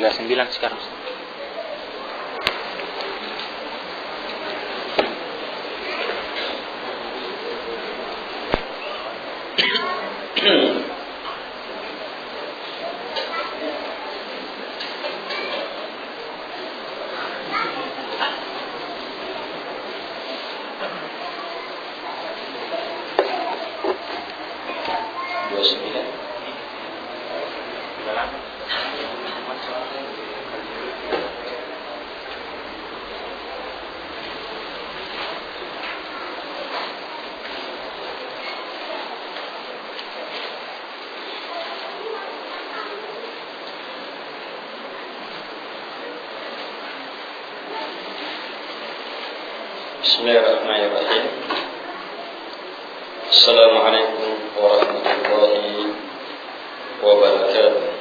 39 sekarang. Bismillahirrahmanirrahim. Assalamualaikum warahmatullahi wabarakatuh.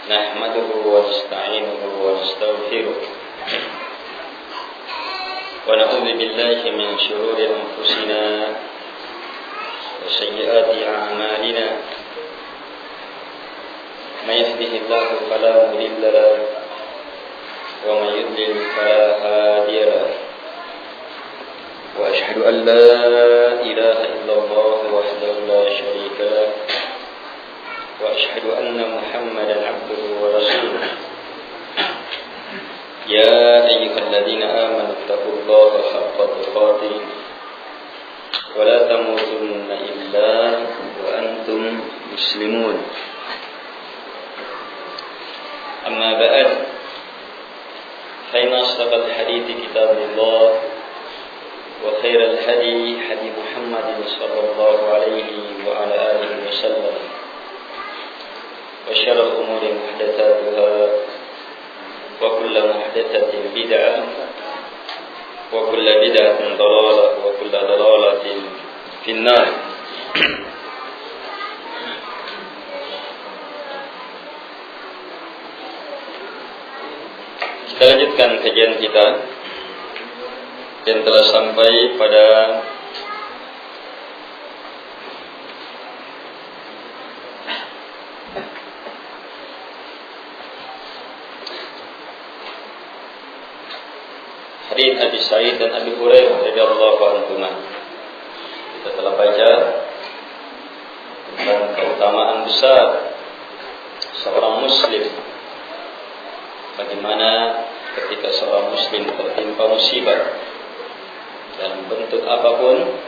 نحمده ونستعينه ونستغفره ونعوذ بالله من شرور أنفسنا وسيئات أعمالنا من يهده الله فلا مضل له ومن يضلل فلا هادي له وأشهد أن لا إله إلا الله وحده لا شريك له وأشهد أن محمدا عبده ورسوله يا أيها الذين آمنوا اتقوا الله حق تقاته ولا تموتن إلا وأنتم مسلمون أما بعد فإن أصدق الحديث كتاب الله وخير الهدي هدي محمد صلى الله عليه وعلى آله وسلم وشر الأمور محدثاتها وكل محدثة بدعة وكل بدعة ضلالة وكل ضلالة في النار. Kita lanjutkan kajian kita yang telah sampai pada hadits Abi Sa'id dan Abi Hurairah radhiyallahu anhuma. Kita telah baca tentang keutamaan besar seorang muslim, bagaimana ketika seorang muslim tertimpa musibah dalam bentuk apapun,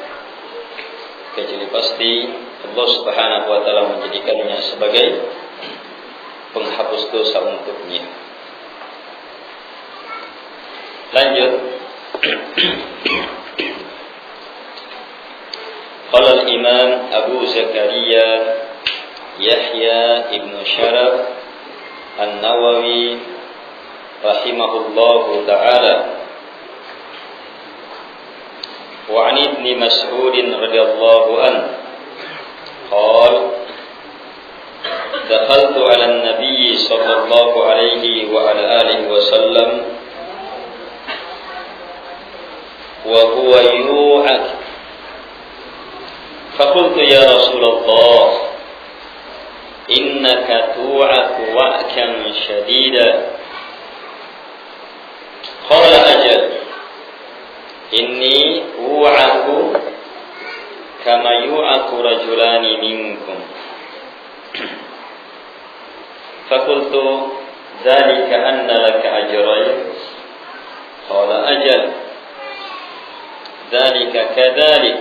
kecuali pasti Allah Subhanahu wa taala menjadikannya sebagai penghapus dosa untuknya. Lanjut. Qala al-Imam Abu Zakaria Yahya ibn Sharaf An-Nawawi rahimahullahu ta'ala wa 'an Ibn Mas'ud radhiyallahu anhu qala dakhaltu 'ala an-nabiy sallallahu alaihi wa ala alihi wa sallam وهو يوعك فقلت يا رسول الله إنك توعك وعكا شديدا قال أجل إني أوعك كما يوعك رجلان منكم فقلت ذلك أن لك أجرين قال أجل ذلك كذلك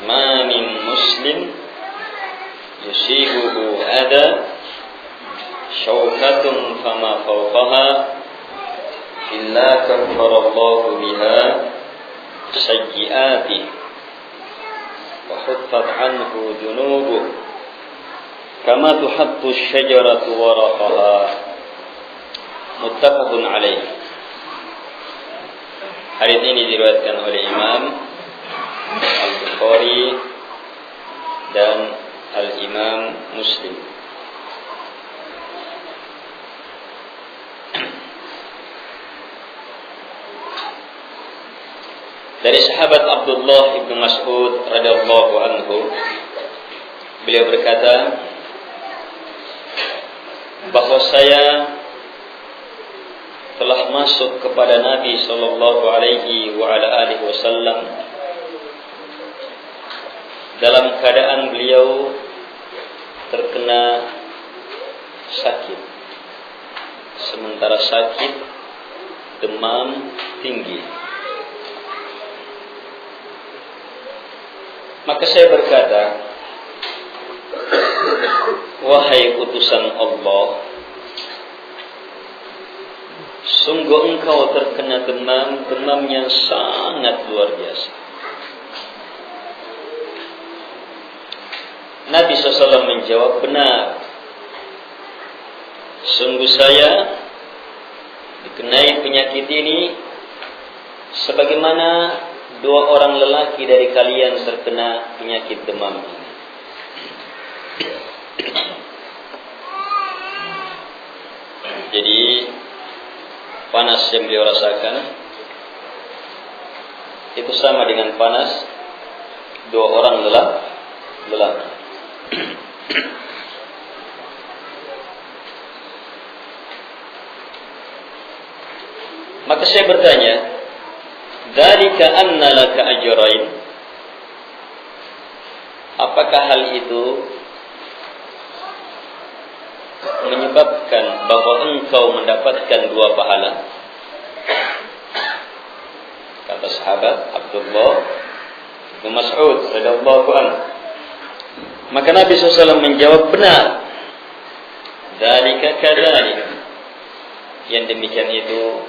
ما من مسلم يصيبه أذى شوكة فما فوقها إلا كفر الله بها سيئاته وحطت عنه ذنوبه كما تحط الشجرة ورقها. متفق عليه. Hadis ini diriwayatkan oleh Imam Al-Bukhari dan Al-Imam Muslim. Dari sahabat Abdullah ibn Mas'ud radhiyallahu anhu, beliau berkata bahwa saya telah masuk kepada Nabi sallallahu alaihi wasallam dalam keadaan beliau terkena sakit. Sementara sakit, demam tinggi. Maka saya berkata, wahai utusan Allah, sungguh engkau terkena demam yang sangat luar biasa. Nabi SAW menjawab, benar. Sungguh saya dikenai penyakit ini sebagaimana dua orang lelaki dari kalian terkena penyakit demam ini. Jadi panas yang beliau rasakan itu sama dengan panas dua orang lelaki. Maka saya bertanya, dzalika anna laka ajrain, apakah hal itu menyebabkan bahwa engkau mendapatkan dua pahala? Kata sahabat Abdullah bin Mas'ud radhiyallahu anhu. Maka Nabi SAW menjawab, benar. Dzalika kadzalik, yang demikian itu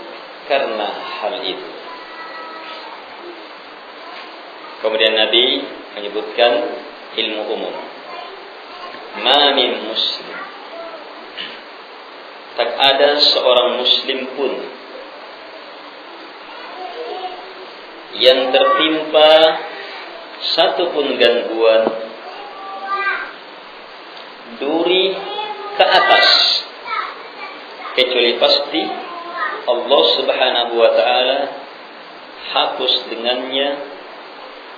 karena hal itu. Kemudian Nabi menyebutkan ilmu umum. Ma min muslim, tak ada seorang muslim pun yang tertimpa satu pun gangguan duri ke atas, kecuali pasti Allah Subhanahu wa ta'ala hapus dengannya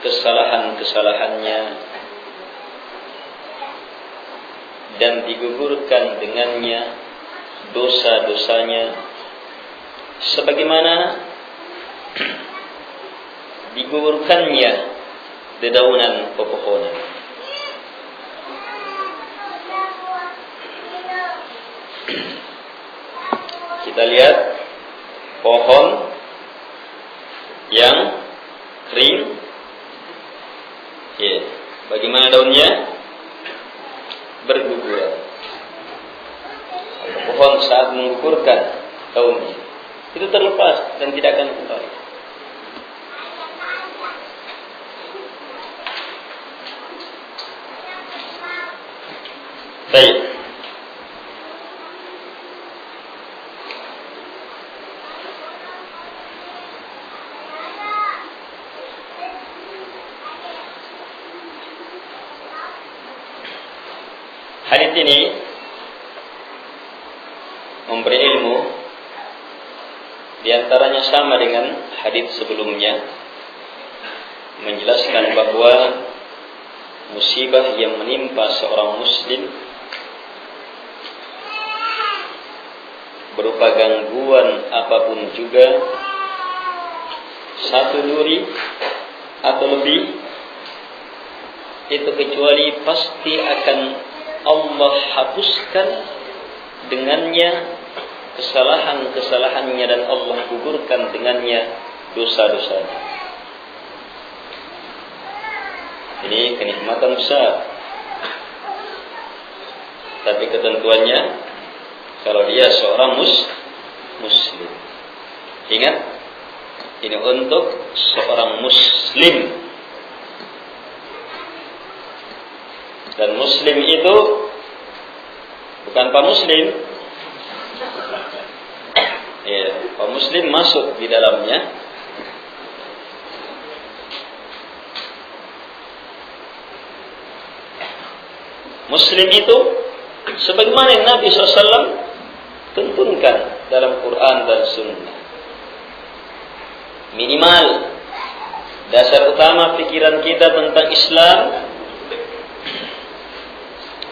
kesalahan-kesalahannya dan digugurkan dengannya dosa-dosanya sebagaimana digugurkannya dedaunan pepohonan. Kita lihat pohon yang kering, bagaimana daunnya berguguran. Pohon saat menggugurkan daunnya itu terlepas dan tidak akan kembali. Baik. Hadis ini memberi ilmu, diantaranya sama dengan hadis sebelumnya, menjelaskan bahwa musibah yang menimpa seorang muslim berupa gangguan apapun juga, satu duri atau lebih, itu kecuali pasti akan Allah hapuskan dengannya kesalahan-kesalahannya dan Allah gugurkan dengannya dosa-dosanya. Ini kenikmatan besar. Tapi ketentuannya kalau dia seorang muslim. Ingat, ini untuk seorang muslim. Dan muslim itu bukan Pak Muslim. Pak Muslim masuk di dalamnya, Muslim itu sebagaimana yang Nabi SAW tuntunkan dalam Quran dan Sunnah. Minimal dasar utama pikiran kita tentang Islam,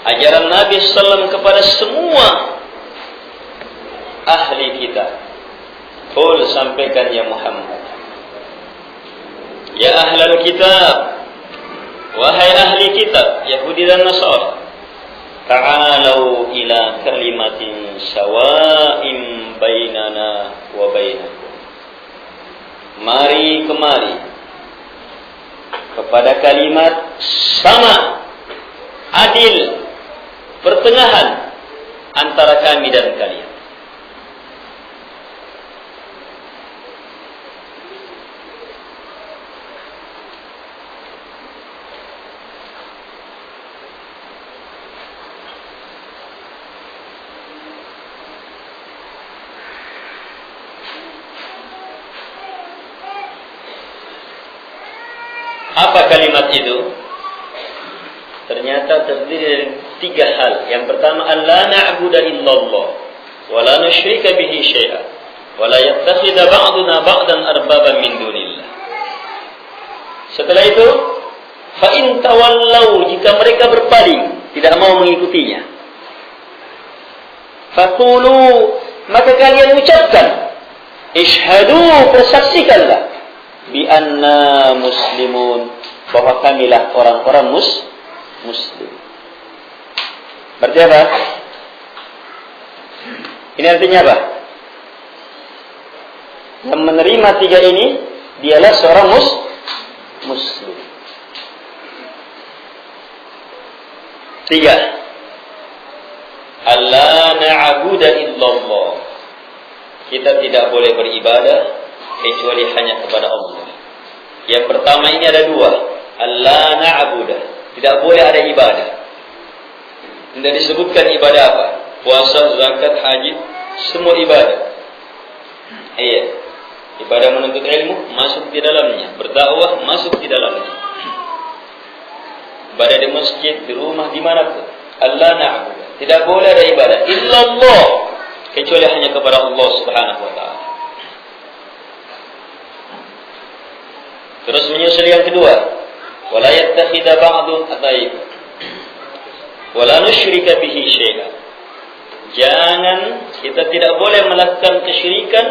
ajaran Nabi SAW kepada semua ahli kita. Qul, sampaikan ya Muhammad. Ya ahlal kitab, wahai ahli kitab, Yahudi dan Nasara, ta'alau ila kalimatin sawa'im bainana wa bainakum. Mari kemari kepada kalimat sama, adil, pertengahan antara kami dan kalian. Apa kalimat itu? Ternyata terdiri dari 3 hal. Yang pertama, alla na'budu illallah wa la nusyrika bihi syai'an wa la yattakhidha ba'duna ba'dan arbaban min dunillah. Setelah itu, fa in tawallau, jika mereka berpaling, tidak mau mengikutinya, faqulu, maka kalian ucapkan, ishhadu, persaksikanlah, bi anna muslimun, bahwa kamilah orang-orang muslim. Berarti apa? Ini artinya apa? Yang menerima 3 ini dialah seorang muslim. 3. Alla na'budu illallah. Kita tidak boleh beribadah kecuali hanya kepada Allah. Yang pertama ini ada 2. Allah na'budu, tidak boleh ada ibadah. Tidak disebutkan ibadah apa? Puasa, zakat, haji, semua ibadah. Iya. Ibadah menuntut ilmu masuk di dalamnya, berdakwah masuk di dalamnya. Ibadah di masjid, di rumah, di mana pun. Allah na'budu. Tidak boleh ada ibadah illallah kecuali hanya kepada Allah Subhanahu wa taala. Terus menyusul yang kedua, wala yattakhidha ba'dun ataib wala nusyrika bihi syai'an. Jangan, kita tidak boleh melakukan kesyirikan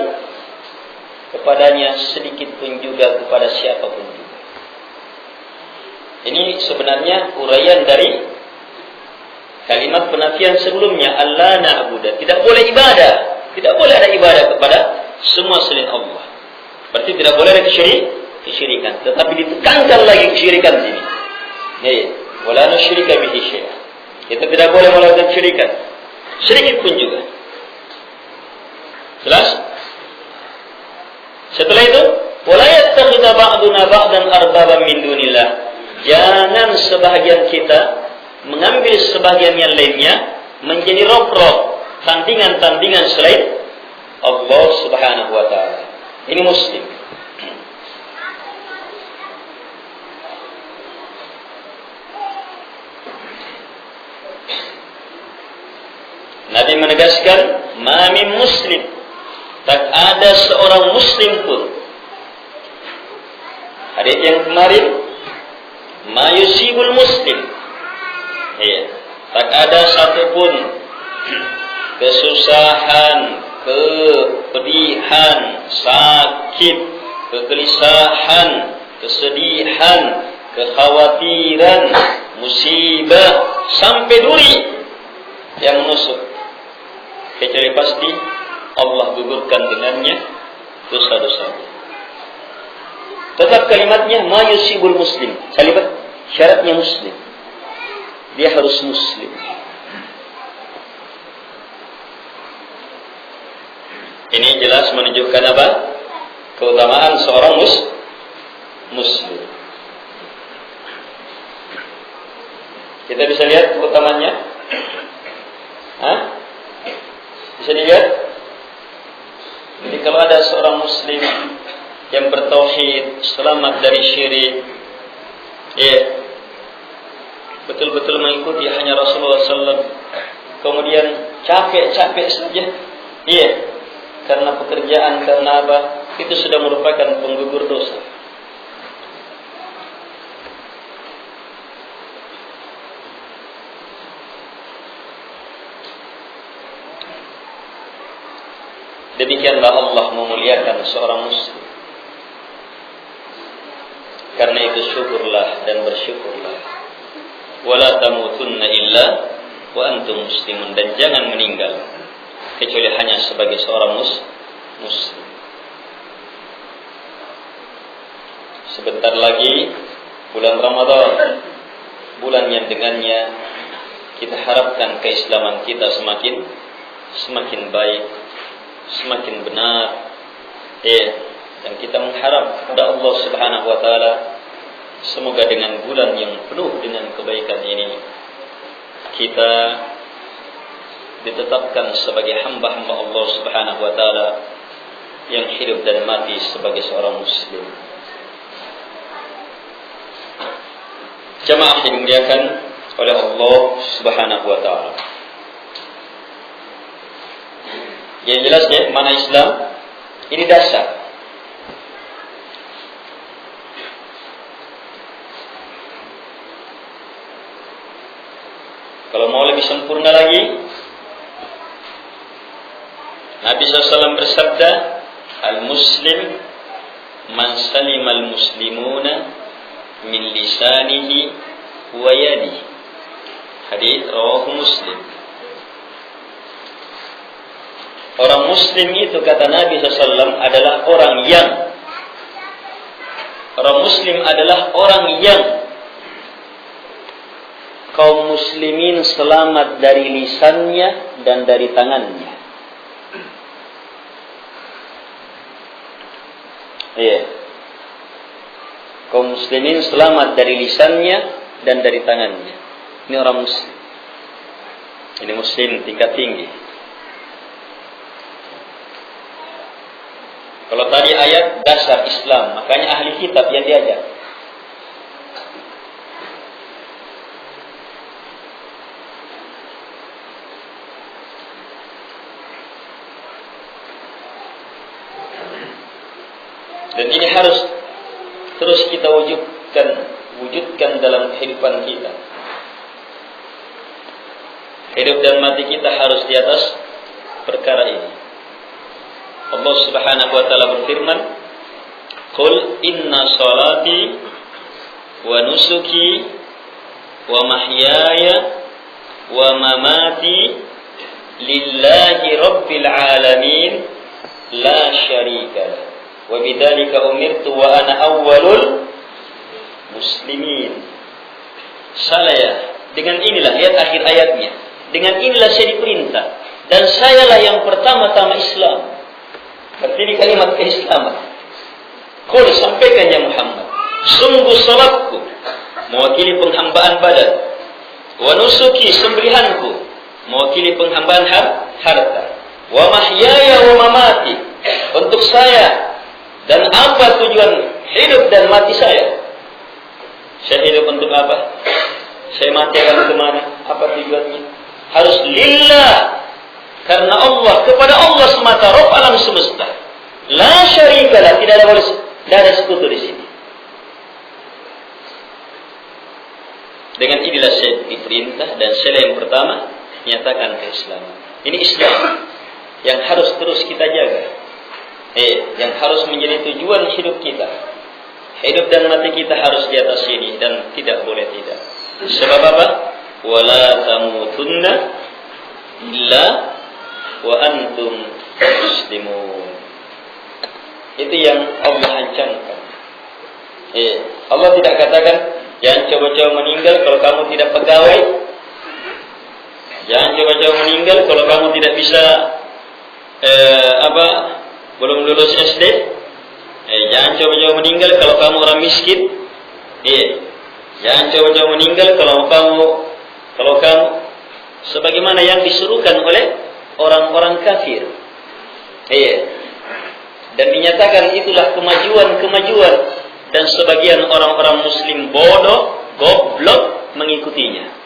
kepadanya sedikit pun juga, kepada siapapun juga. Ini sebenarnya uraian dari kalimat penafian sebelumnya, Allah na'budu, tidak boleh ibadah, tidak boleh ada ibadah kepada semua selain Allah. Berarti tidak boleh ada kesyirikan, tetapi ditekankan lagi kesyirikan sini. Ya, wala nusyrika bihi syai'an. Kita tidak boleh melakukan kesyirikan sedikit pun juga. Jelas? Setelah itu, wala yattakhidha ba'duna ba'dan arbaban min dunillah. Jangan sebahagian kita mengambil sebahagian yang lainnya menjadi rob-rob, tandingan-tandingan selain Allah Subhanahu wa taala. Ini muslim. Nabi menegaskan, ma min muslim, tak ada seorang muslim pun. Hadits yang kemarin, ma yusibul muslim, ya, tak ada satupun kesusahan, kepedihan, sakit, kegelisahan, kesedihan, kekhawatiran, musibah, sampai duri yang menusuk, kecuali pasti Allah gugurkan dengannya dosa-dosa. Tetap kalimatnya ma yusibul muslim. Kalimat syaratnya muslim. Dia harus muslim. Ini jelas menunjukkan apa? Keutamaan seorang muslim. Kita bisa lihat keutamaannya. Hah? Bisa dilihat? Jadi kalau ada seorang muslim yang bertauhid, selamat dari syirik, ya, betul-betul mengikuti hanya Rasulullah SAW, kemudian capek-capek saja, iya, karena pekerjaan, karena apa, itu sudah merupakan penggugur dosa. Demikianlah Allah memuliakan seorang muslim. Karena itu syukurlah dan bersyukurlah. Wala tamutunna illa wa antum muslimun, dan jangan meninggal kecuali hanya sebagai seorang muslim. Sebentar lagi bulan Ramadan, bulan yang dengannya kita harapkan keislaman kita semakin baik, semakin benar, dan kita mengharap kepada Allah Subhanahu wa taala, semoga dengan bulan yang penuh dengan kebaikan ini kita ditetapkan sebagai hamba-hamba Allah Subhanahu wa taala yang hidup dan mati sebagai seorang muslim. Jamaah yang dimuliakan oleh Allah Subhanahu wa taala. Yang jelasnya mana Islam ini dasar. Kalau mau lebih sempurna lagi, Nabi SAW bersabda, Al-Muslim man salimal muslimuna min lisanihi wa yadihi. Hadis rawahu Muslim. Orang muslim itu kata Nabi SAW adalah orang muslim adalah orang yang kaum muslimin selamat dari lisannya dan dari tangannya. Iya. Kaum muslimin selamat dari lisannya dan dari tangannya. Ini orang muslim. Ini muslim tingkat tinggi. Kalau tadi ayat dasar Islam, makanya ahli kitab yang diajak. Dan ini harus terus kita wujudkan dalam kehidupan kita. Hidup dan mati kita harus di atas perkara ini. Allah Subhanahu wa taala berfirman, "Qul inna salati wa nusuki wa mahyaya wa mamati lillahi rabbil alamin la syarika lah. Wa bidzalika umirtu wa ana awwalul muslimin." Saya, dengan inilah, lihat akhir ayatnya, dengan inilah saya diperintah dan sayalah yang pertama-tama Islam. Berarti ini kalimat keislaman. Qul, sampaikan ya Muhammad, sungguh salatku mewakili penghambaan badan, wa nusuki, sembelihanku mewakili penghambaan harta, wa mahyaya wa mamati, untuk saya dan apa tujuan hidup dan mati saya. Saya hidup untuk apa? Saya mati akan kemana? Apa tujuannya? Harus lillah, karena Allah, kepada Allah semata, Rabb alam semesta. La syarikalah, tidak ada sekutu di sini. Dengan inilah saya diperintah dan saya yang pertama menyatakan keislaman. Ini Islam yang harus terus kita jaga. Yang harus menjadi tujuan hidup kita. Hidup dan mati kita harus di atas ini dan tidak boleh tidak. Sebab apa? Wala tamutunna illa wa antum muslimun. Itu yang Allah ancamkan. Allah tidak katakan jangan coba-coba meninggal kalau kamu tidak pegawai. Jangan coba-coba meninggal kalau kamu tidak bisa belum lulus SD. Jangan coba-coba meninggal kalau kamu orang miskin. Jangan coba-coba meninggal kalau kamu sebagaimana yang disuruhkan oleh orang-orang kafir. Dan dinyatakan itulah kemajuan dan sebagian orang-orang muslim bodoh, goblok, mengikutinya.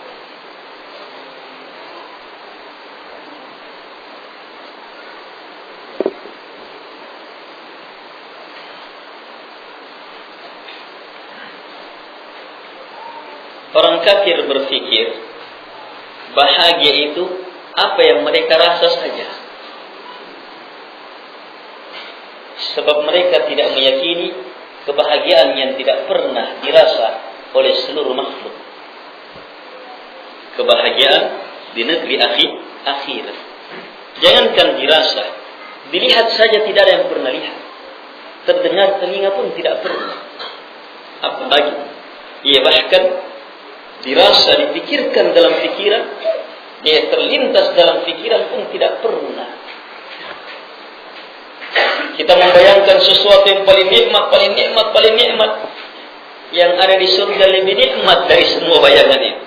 Orang kafir berpikir bahagia itu apa yang mereka rasa saja. Sebab mereka tidak meyakini kebahagiaan yang tidak pernah dirasa oleh seluruh makhluk. Kebahagiaan di negeri akhirat. Jangankan dirasa, dilihat saja tidak ada yang pernah lihat. Terdengar telinga pun tidak pernah. Apalagi, bahkan dirasa, dipikirkan dalam pikiran, terlintas dalam pikiran pun tidak pernah. Kita membayangkan sesuatu yang paling nikmat, yang ada di surga lebih nikmat dari semua bayangan itu.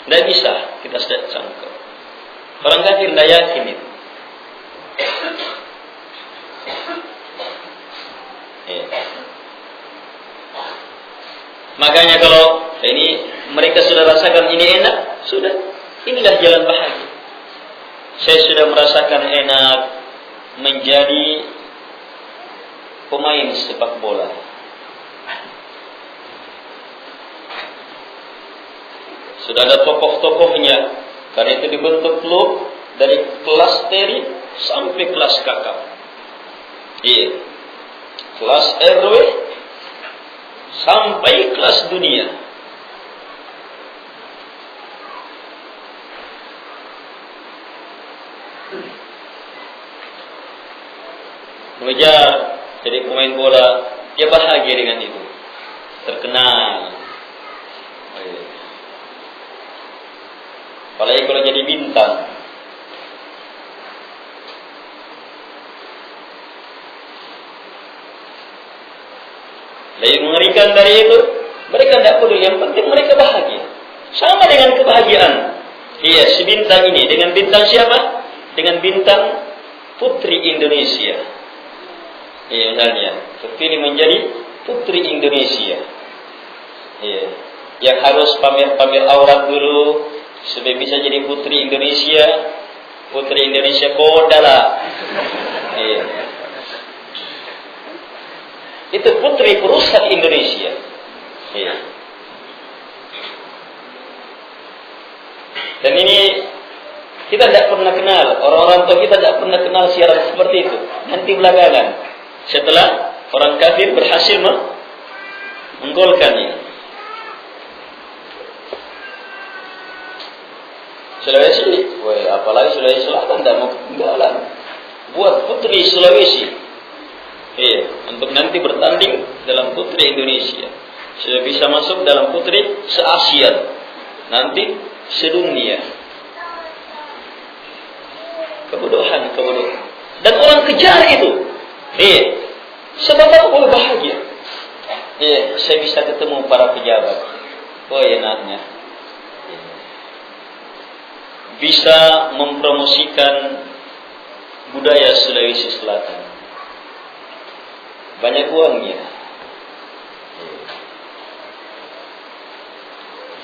Tidak bisa kita sangka. Orang kafir tidak yakin itu. Makanya kalau ini mereka sudah rasakan ini enak, sudah, inilah jalan bahagia. Saya sudah merasakan enak menjadi pemain sepak bola. Sudah ada tokoh-tokohnya, karena itu dibentuk klub dari kelas teri sampai kelas kakap. Kelas RW sampai kelas dunia. Mengejar jadi pemain bola, dia bahagia dengan itu, terkenal. Apalagi kalau jadi bintang. Lebih mengerikan dari itu, mereka tidak peduli, yang penting mereka bahagia. Sama dengan kebahagiaan. Si bintang ini dengan bintang siapa? Dengan bintang Putri Indonesia. Misalnya, terpilih menjadi Putri Indonesia. Yang harus pamer-pamer aurat dulu supaya bisa jadi Putri Indonesia. Putri Indonesia Kodala. Itu putri perusahaan Indonesia. Dan ini kita tidak pernah kenal, orang-orang tua kita tidak pernah kenal siaran seperti itu. Nanti belakangan, setelah orang kafir berhasil menggolkannya. Sulawesi, apalagi Sulawesi Selatan tidak mau ketinggalan. Buat Putri Sulawesi. Untuk nanti bertanding dalam Putri Indonesia. Sudah bisa masuk dalam Putri se-Asia. Nanti sedunia. Kebodohan. Dan orang kejar itu. Sebab aku bahagia. Saya bisa ketemu para pejabat. Enaknya. Bisa mempromosikan budaya Sulawesi Selatan. Banyak uangnya.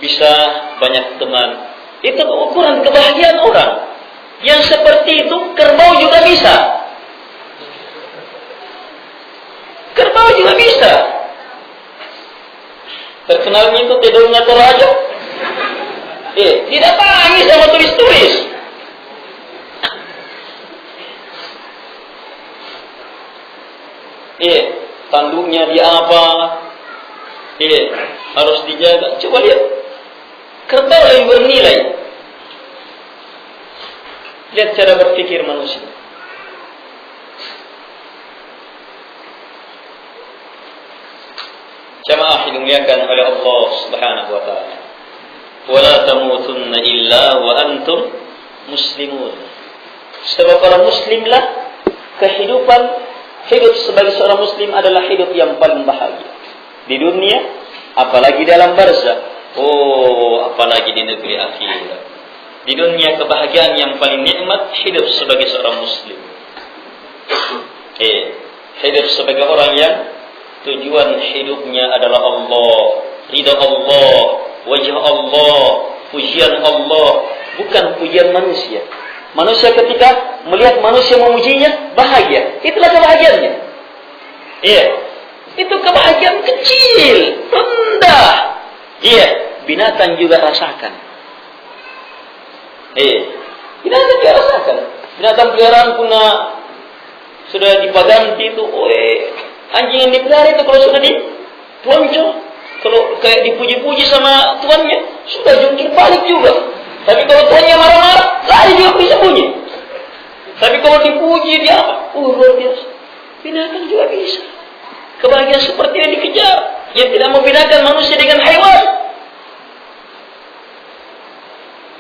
Bisa banyak teman. Itu ukuran kebahagiaan orang. Yang seperti itu kerbau juga bisa. Kerbau juga bisa. Terkenalnya itu Tedongnya Toraja. Tidak tangis sama turis-turis. Tanduknya dia apa? Harus dijaga. Coba lihat, kerbau lebih bernilai. Lihat cara berpikir manusia. Jamaah dimuliakan oleh Allah Subhanahu wa taala. Wala tamutunna illa wa antum muslimun. Sebab orang muslimlah kehidupan hidup sebagai seorang muslim adalah hidup yang paling bahagia di dunia, apalagi dalam barzakh. Apalagi di negeri akhirat. Di dunia kebahagiaan yang paling nikmat hidup sebagai seorang muslim. Hidup sebagai orang yang tujuan hidupnya adalah Allah, ridha Allah, wajah Allah, pujian Allah, bukan pujian manusia. Manusia ketika melihat manusia memujinya, bahagia. Itulah kebahagiaannya. Iya. Itu kebahagiaan kecil, rendah. Iya. Binatang juga rasakan. Binatang juga rasakan. Binatang peliharaan punya sudah dipaganti itu, anjing yang dipelihara itu kalau sudah dituancol, kalau kayak dipuji-puji sama tuannya, sudah jungkir balik juga. Tapi kalau tuannya marah-marah, lari juga bersembunyi. Tapi kalau dipuji dia apa? Luar biasa. Binatang juga bisa. Kebahagiaan seperti ini dikejar. Yang tidak membedakan manusia dengan hewan.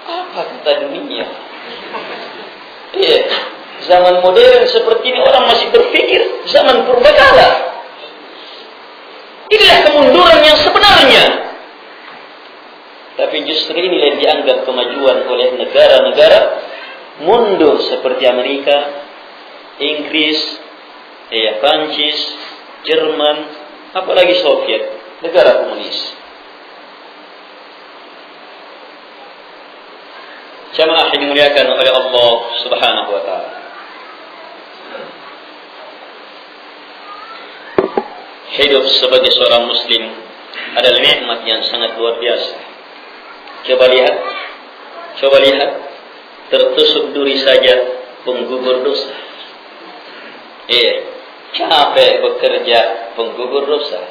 Apa kata dunia? Iya. Zaman modern seperti ini orang masih berpikir zaman purbakala. Inilah kemunduran yang sebenarnya. Tapi justru ini yang dianggap kemajuan oleh negara-negara mundur seperti Amerika, Inggris, Prancis, Jerman, apalagi Soviet, negara komunis. Jamaah yang dimuliakan oleh Allah Subhanahu wa taala. Hidup sebagai seorang muslim adalah nikmat yang sangat luar biasa. Coba lihat, tertusuk duri saja penggugur dosa. Capek bekerja penggugur dosa.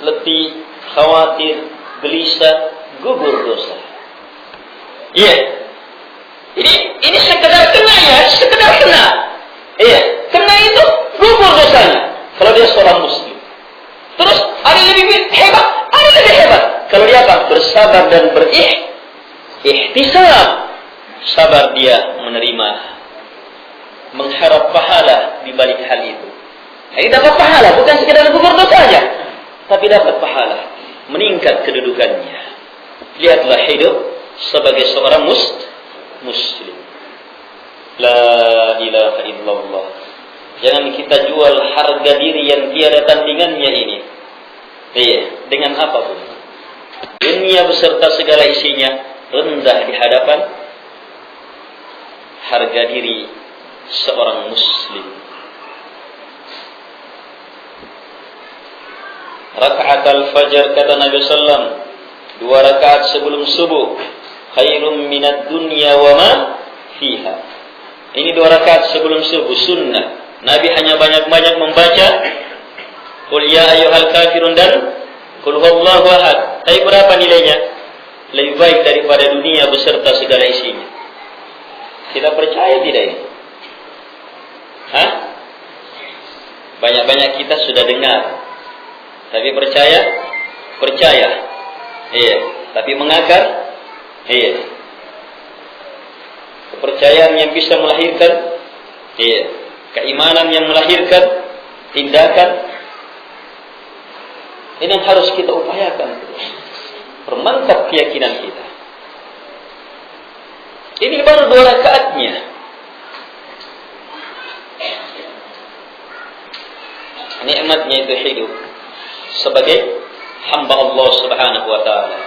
Letih, khawatir, gelisah, gugur dosa. Ini sekedar kena ya, sekedar kena. Kena itu gugur dosanya. Kalau dia seorang muslim. Terus ada yang lebih hebat, ada yang lebih hebat. Kalau dia apa? Bersabar dan ihtisab. Sabar dia menerima, mengharap pahala di balik hal itu. Ini dapat pahala, bukan sekedar gugur dosanya, tapi dapat pahala, meningkat kedudukannya. Lihatlah hidup sebagai seorang muslim. La ilaha illallah. Jangan kita jual harga diri yang tiada tandingannya ini. Dengan apapun. Dunia beserta segala isinya rendah di hadapan harga diri seorang muslim. Rakaat al-fajr kata Nabi sallam, 2 rakaat sebelum subuh, khairum minad dunya wa ma fiha. Ini 2 rakaat sebelum subuh sunnah. Nabi hanya banyak-banyak membaca Qul ya ayyuhal kafirun dan Qul huwallahu ahad. Tapi berapa nilainya? Lebih baik daripada dunia beserta segala isinya. Kita percaya tidak ini? Banyak-banyak kita sudah dengar. Tapi percaya? Percaya. Tapi mengakar? Kepercayaan yang bisa melahirkan keimanan yang melahirkan tindakan. Ini yang harus kita upayakan. Permantap keyakinan kita. Ini baru 2 rakaatnya. Nikmatnya itu hidup sebagai hamba Allah Subhanahu wa taala.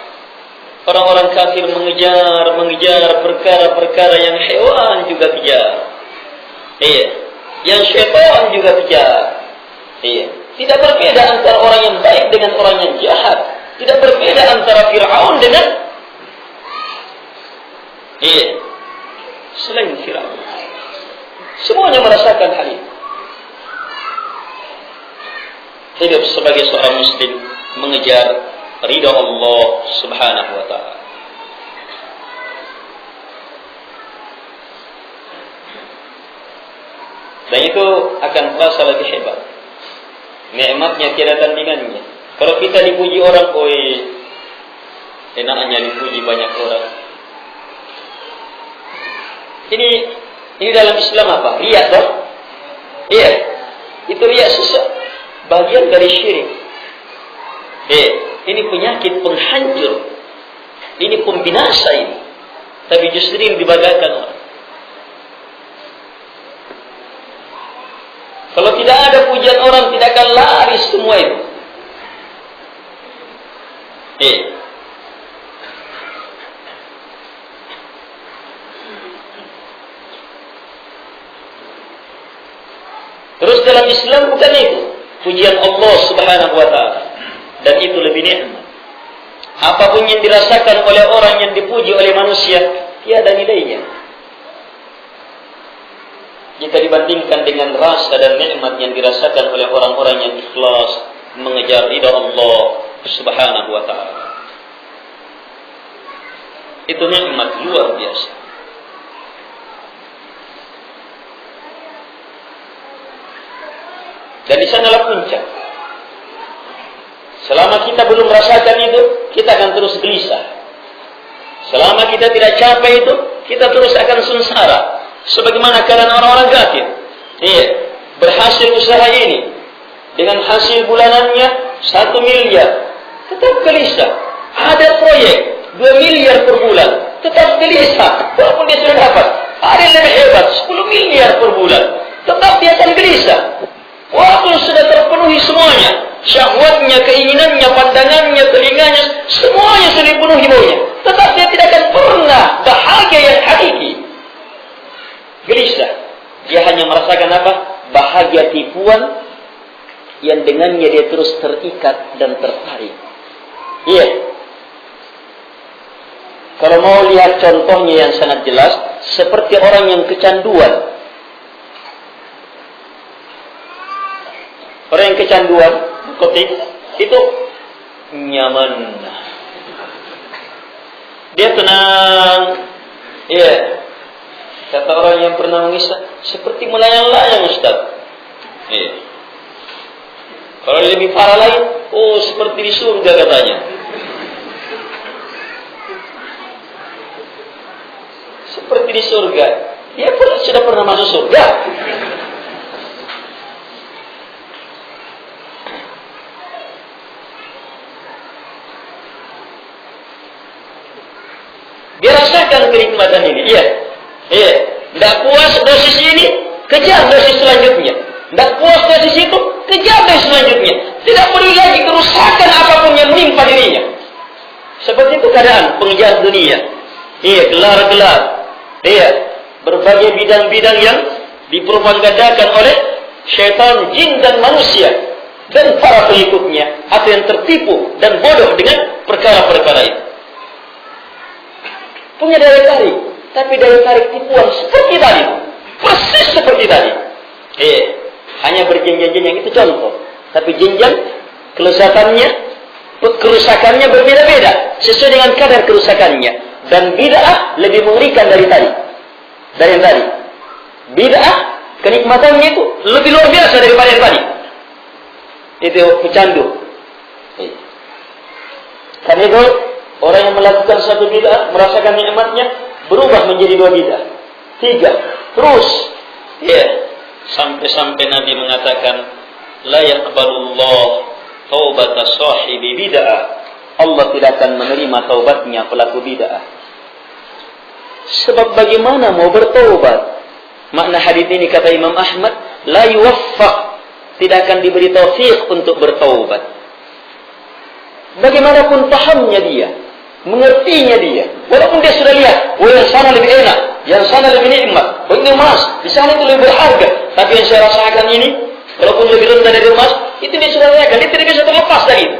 Orang-orang kafir mengejar perkara-perkara yang hewan juga kejar. Yang syaitan juga kejar. Tidak berbeda antara orang yang baik dengan orang yang jahat. Tidak berbeda antara Fir'aun dengan selain Fir'aun. Semuanya merasakan hal itu. Hidup sebagai seorang muslim mengejar ridha Allah Subhanahu wa taala. Dan itu akan terasa lebih hebat. Nikmatnya tiada tandingannya. Kalau kita dipuji orang, enaknya dipuji banyak orang. Ini dalam Islam apa? Riya toh? Itu riya bagian dari syirik. Ini penyakit penghancur. Ini pembinasa ini. Tapi justru ini dibanggakan orang. Kalau tidak ada pujian orang, tidak akan laris semua itu. Terus dalam Islam bukan itu pujian Allah Subhanahu wa ta'ala, dan itu lebih nikmat. Apapun yang dirasakan oleh orang yang dipuji oleh manusia tiada nilainya jika dibandingkan dengan rasa dan nikmat yang dirasakan oleh orang-orang yang ikhlas mengejar ridha Allah Subhanahu wa ta'ala. Itu nikmat luar biasa. Dan di sanalah puncak. Selama kita belum merasakan itu, kita akan terus gelisah. Selama kita tidak capai itu, kita terus akan sengsara. Sebagaimana keadaan orang-orang kafir. Berhasil usaha ini dengan hasil bulanannya 1 miliar, tetap gelisah. Ada proyek 2 miliar per bulan, tetap gelisah. Walaupun dia sudah dapat, ada yang lebih hebat 10 miliar per bulan, tetap dia akan gelisah. Walaupun sudah terpenuhi semuanya, syahwatnya, keinginannya, pandangannya, telinganya, semuanya sudah dipenuhi maunya, tetap dia tidak akan pernah bahagia yang hakiki. Gelisah. Dia hanya merasakan apa? Bahagia tipuan yang dengannya dia terus terikat dan tertarik. Iya. Kalau mau lihat contohnya yang sangat jelas, seperti orang yang kecanduan. Orang yang kecanduan narkotik itu nyaman. Dia tenang. Iya. Kata orang yang pernah mengisah, seperti melayang-layang, Ustaz. Iya. Kalau lebih parah lagi, oh seperti di surga katanya. Seperti di surga. Dia pun sudah pernah masuk surga. Dia rasakan kenikmatan ini. Iya. Tidak puas dosis ini, kejar dosis selanjutnya. Tidak puas dosis itu, kejar dosis selanjutnya. Tidak perlu lagi kerusakan apapun yang menimpa dirinya. Seperti itu keadaan pengejar dunia. Gelar-gelar. Berbagai bidang-bidang yang dipropagandakan oleh syaitan, jin dan manusia dan para pengikutnya, atau yang tertipu dan bodoh dengan perkara-perkara itu. Punya daya tarik, tapi daya tarik tipuan seperti tadi, persis seperti tadi. Hanya berjenjang-jenjang, itu contoh. Tapi jenjang kelezatannya, kerusakannya berbeda-beda sesuai dengan kadar kerusakannya. Dan bid'ah lebih mengerikan dari tadi, dari yang tadi. Bid'ah kenikmatannya itu lebih luar biasa daripada yang tadi. Itu pecandu. Karena itu orang yang melakukan satu bid'ah, merasakan nikmatnya, berubah menjadi 2 bid'ah, 3, terus. Sampai-sampai Nabi mengatakan, la yaqbalullah taubata sahibi bid'ah. Allah tidak akan menerima taubatnya pelaku bid'ah. Sebab bagaimana mau bertaubat? Makna hadis ini kata Imam Ahmad, la yuwaffaq, tidak akan diberi taufik untuk bertaubat. Bagaimanapun pahamnya dia, mengertinya dia, walaupun dia sudah lihat, yang sana lebih enak, yang sana lebih nikmat, ini emas, di sana itu lebih berharga, tapi yang saya rasakan ini, walaupun lebih rendah dari emas, itu dia sudah rasakan, dia tidak bisa terlepas dari itu.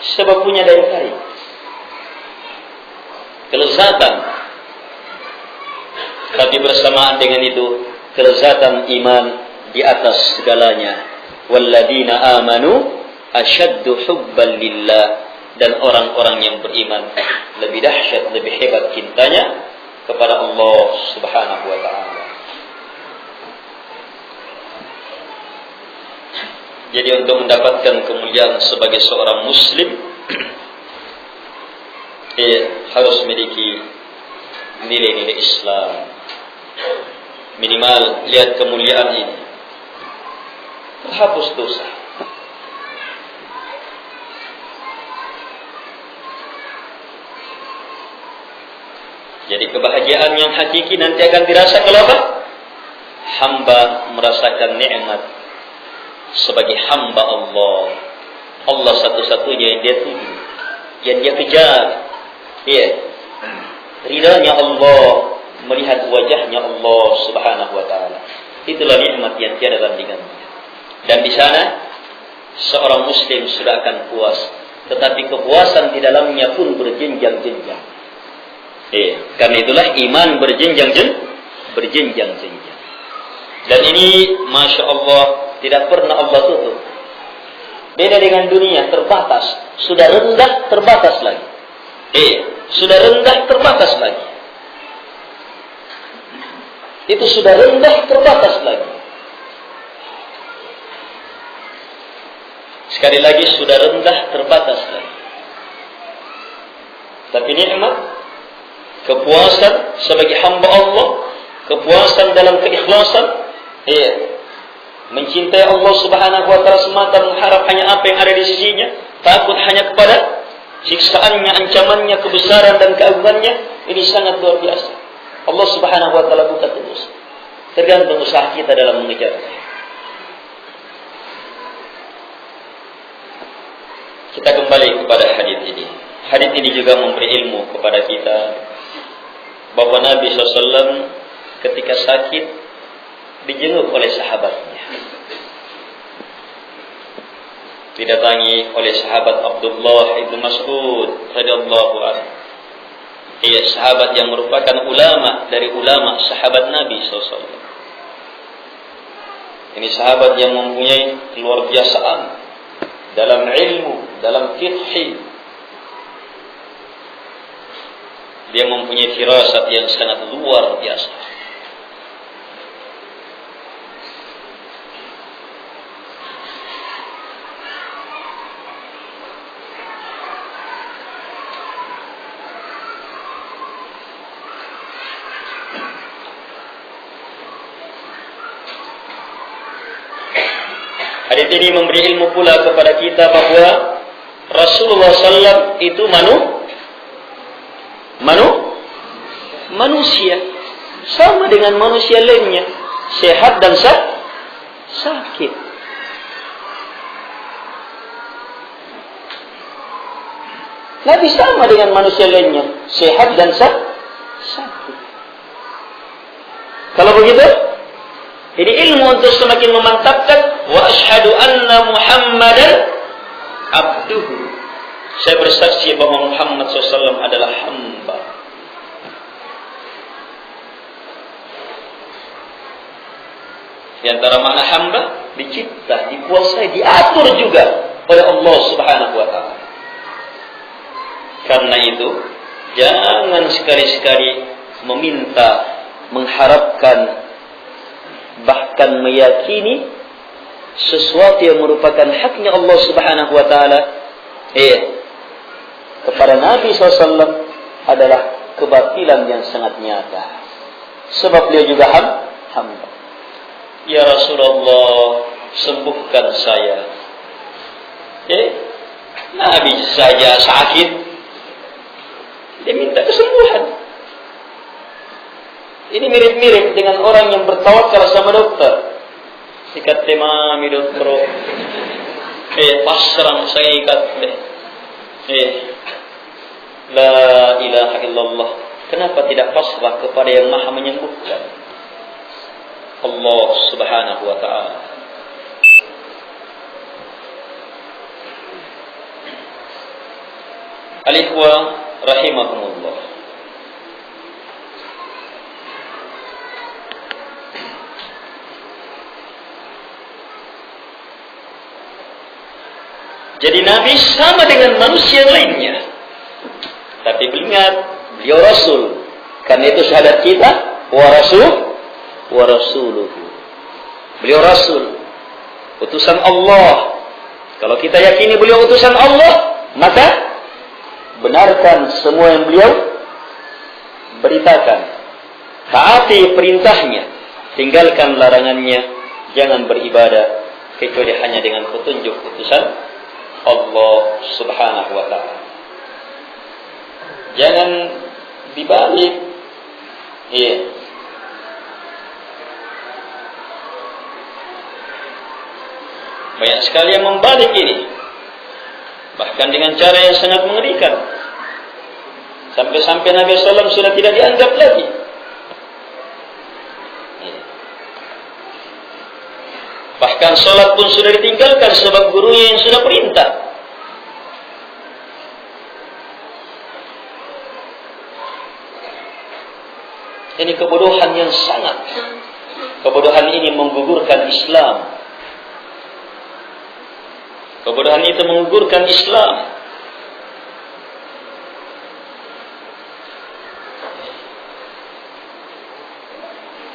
Sebab punya daya tarik, kelezatan, tapi bersamaan dengan itu kelezatan iman di atas segalanya. Walladzina amanu asyaddu hubban lillah, dan orang-orang yang beriman lebih dahsyat, lebih hebat cintanya kepada Allah Subhanahu wa taala. Jadi untuk mendapatkan kemuliaan sebagai seorang muslim, harus memiliki nilai-nilai Islam. Minimal lihat kemuliaan ini, terhapus dosa. Jadi kebahagiaan yang hakiki nanti akan dirasa kalau apa? hamba merasakan nikmat sebagai hamba Allah. Allah satu-satunya yang dia tuju, yang dia kejar. Iya. Ridanya Allah, melihat wajahnya Allah Subhanahu wa taala. Itulah nikmat yang tiada tandingannya. Dan di sana seorang muslim sudah akan puas, tetapi kepuasan di dalamnya pun berjenjang-jenjang. Karena itulah iman berjenjang-jenjang. Dan ini Masya Allah tidak pernah Allah tutup. Beda dengan dunia, terbatas. Sudah rendah, terbatas lagi. Sudah rendah, terbatas lagi. Itu sudah rendah, terbatas lagi. Sekali lagi, sudah rendah, terbatas lagi. Tapi nikmat, kepuasan sebagai hamba Allah, kepuasan dalam keikhlasan, mencintai Allah Subhanahu wa taala semata, mengharap hanya apa yang ada di sisinya, takut hanya kepada siksaannya, ancamannya, kebesaran dan keagungannya. Ini sangat luar biasa. Allah Subhanahu wa taala buka terus. Tergantung usaha kita dalam mengejarnya. Kita kembali kepada hadis ini. Hadis ini juga memberi ilmu kepada kita bahwa Nabi SAW ketika sakit dijenguk oleh sahabatnya. Didatangi oleh sahabat Abdullah ibn Mas'ud radhiyallahu anhu. Ia sahabat yang merupakan ulama dari ulama sahabat Nabi SAW. Ini sahabat yang mempunyai luar biasaan dalam ilmu, dalam fiqh. Dia mempunyai firasat yang sangat luar biasa. Hadis ini memberi ilmu pula kepada kita bahwa Rasulullah SAW itu manusia, sama dengan manusia lainnya, sehat dan sakit. Nabi sama dengan manusia lainnya, sehat dan sakit. Kalau begitu, ini ilmu untuk semakin memantapkan wa asyhadu anna Muhammadan abduhu. Saya bersaksi bahwa Muhammad SAW adalah hamba. Di antara makna hamba, dicipta, dikuasai, diatur juga oleh Allah Subhanahu wa taala. Karena itu, jangan sekali-sekali meminta, mengharapkan, bahkan meyakini sesuatu yang merupakan haknya Allah Subhanahu wa taala kepada Nabi SAW adalah kebatilan yang sangat nyata. Sebab dia juga hamba. Ya Rasulullah, sembuhkan saya. Nabi saja sakit, dia minta kesembuhan. Ini mirip-mirip dengan orang yang bertawakal sama dokter. Ikat temami dokter. Pasrang saya ikat deh. La ilaha illallah. Kenapa tidak pasrah kepada yang maha menyembuhkan? Allah Subhanahu wa ta'ala. Al-ikhwa rahimahumullah. Jadi Nabi sama dengan manusia lainnya. Tapi ingat, beliau Rasul. Karena itu syahadat kita, wa rasuluhu. Beliau Rasul, utusan Allah. Kalau kita yakini beliau utusan Allah, maka benarkan semua yang beliau beritakan. Taati perintahnya, tinggalkan larangannya. Jangan beribadah kecuali hanya dengan petunjuk utusan Allah Subhanahu wa ta'ala. Jangan dibalik. Banyak sekali yang membalik ini, bahkan dengan cara yang sangat mengerikan. Sampai-sampai Nabi SAW sudah tidak dianggap lagi. Bahkan sholat pun sudah ditinggalkan sebab gurunya yang sudah perintah. Ini kebodohan yang sangat. Kebodohan ini menggugurkan Islam. Kebodohan itu menggugurkan Islam.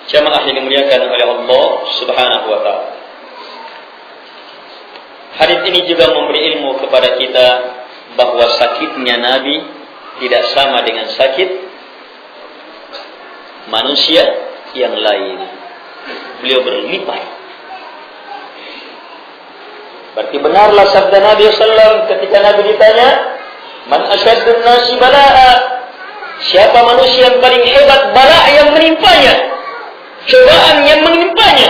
Jamaah yang dimuliakan oleh Allah Subhanahu wa ta'ala. Hadis ini juga memberi ilmu kepada kita bahwa sakitnya Nabi tidak sama dengan sakit manusia yang lain. Beliau berlipat. Berarti benarlah sabda Nabi SAW ketika Nabi ditanya, "Man asyaddun nasi bala'a?" Siapa manusia yang paling hebat bala yang menimpanya? Cobaan yang menimpanya.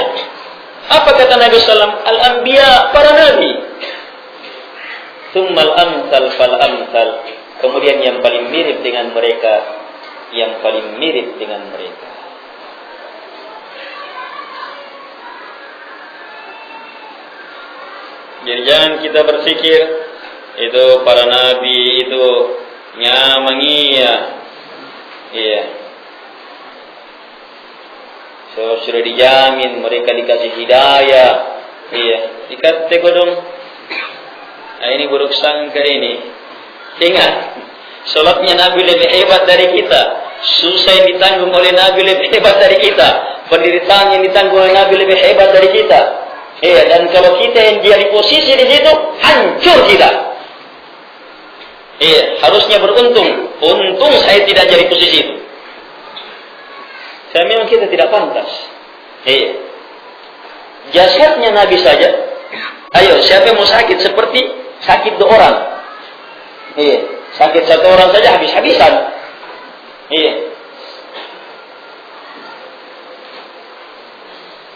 Apa kata Nabi SAW? Al-anbiya, para nabi. Tsummal amsal fal amsal. Kemudian yang paling mirip dengan mereka, yang paling mirip dengan mereka. Jadi jangan kita berpikir itu para nabi itu nyamangia. Iya. So, sudah dijamin mereka dikasih hidayah. Iya. Ikat tegodong. Nah, ini buruk sangka ini. Ingat, salatnya Nabi lebih hebat dari kita. Susah yang ditanggung oleh Nabi lebih hebat dari kita. Penderitaan yang ditanggung oleh Nabi lebih hebat dari kita. Iya, dan kalau kita yang jadi posisi di situ, hancur kita. Iya, harusnya beruntung. Untung saya tidak jadi posisi itu. Saya memang kita tidak pantas. Iya. Jasadnya Nabi saja. Ayo, siapa yang mau sakit seperti sakit 2 orang? Iya, sakit 1 orang saja habis-habisan. Iya.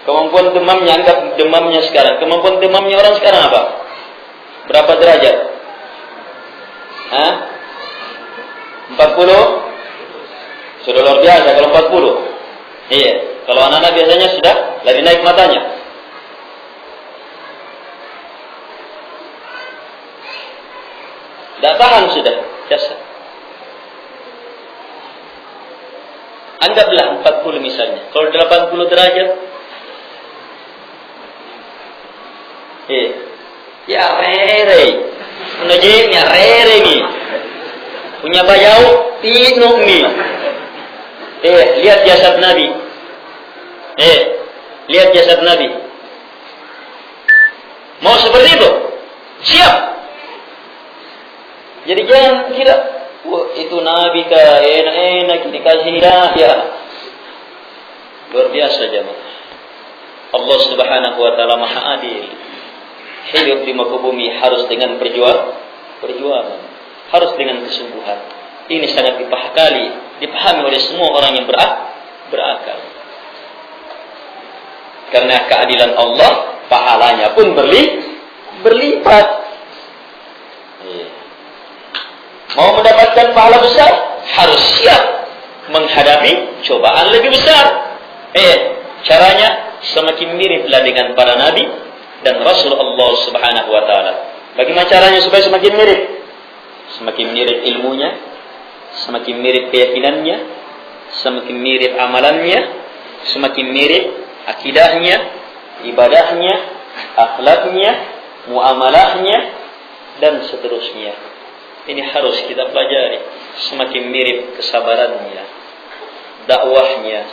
Kemampuan demamnya, anggap demamnya sekarang. Kemampuan demamnya orang sekarang apa? Berapa derajat? Hah? 40? Sudah luar biasa kalau 40. Iya. Kalau anak-anak biasanya sudah lagi naik matanya. Tidak tahan sudah. Biasa. Anggaplah 40 misalnya. Kalau 80 derajat. Ya rere, menajimnya rere ni, punya bayau tinuk ni. Lihat jasad Nabi. Lihat jasad Nabi. Mau seperti itu? Siap. Jadi jangan kira, wah itu Nabi kah enak-enak dikasih hidayah. Luar biasa jemaah. Allah Subhanahu wa taala Maha Adil. Hidup di muka bumi harus dengan perjuangan, harus dengan kesungguhan. Ini sangat dipahami oleh semua orang yang berakal. Karena keadilan Allah, pahalanya pun berlipat. Mau mendapatkan pahala besar, harus siap menghadapi cobaan lebih besar. Caranya semakin miriplah dengan para nabi dan Rasul Allah Subhanahu wa ta'ala. Bagaimana caranya supaya semakin mirip? Semakin mirip ilmunya, semakin mirip keyakinannya, semakin mirip amalannya, semakin mirip akidahnya, ibadahnya, akhlaknya, muamalahnya, dan seterusnya. Ini harus kita pelajari. Semakin mirip kesabarannya, dakwahnya,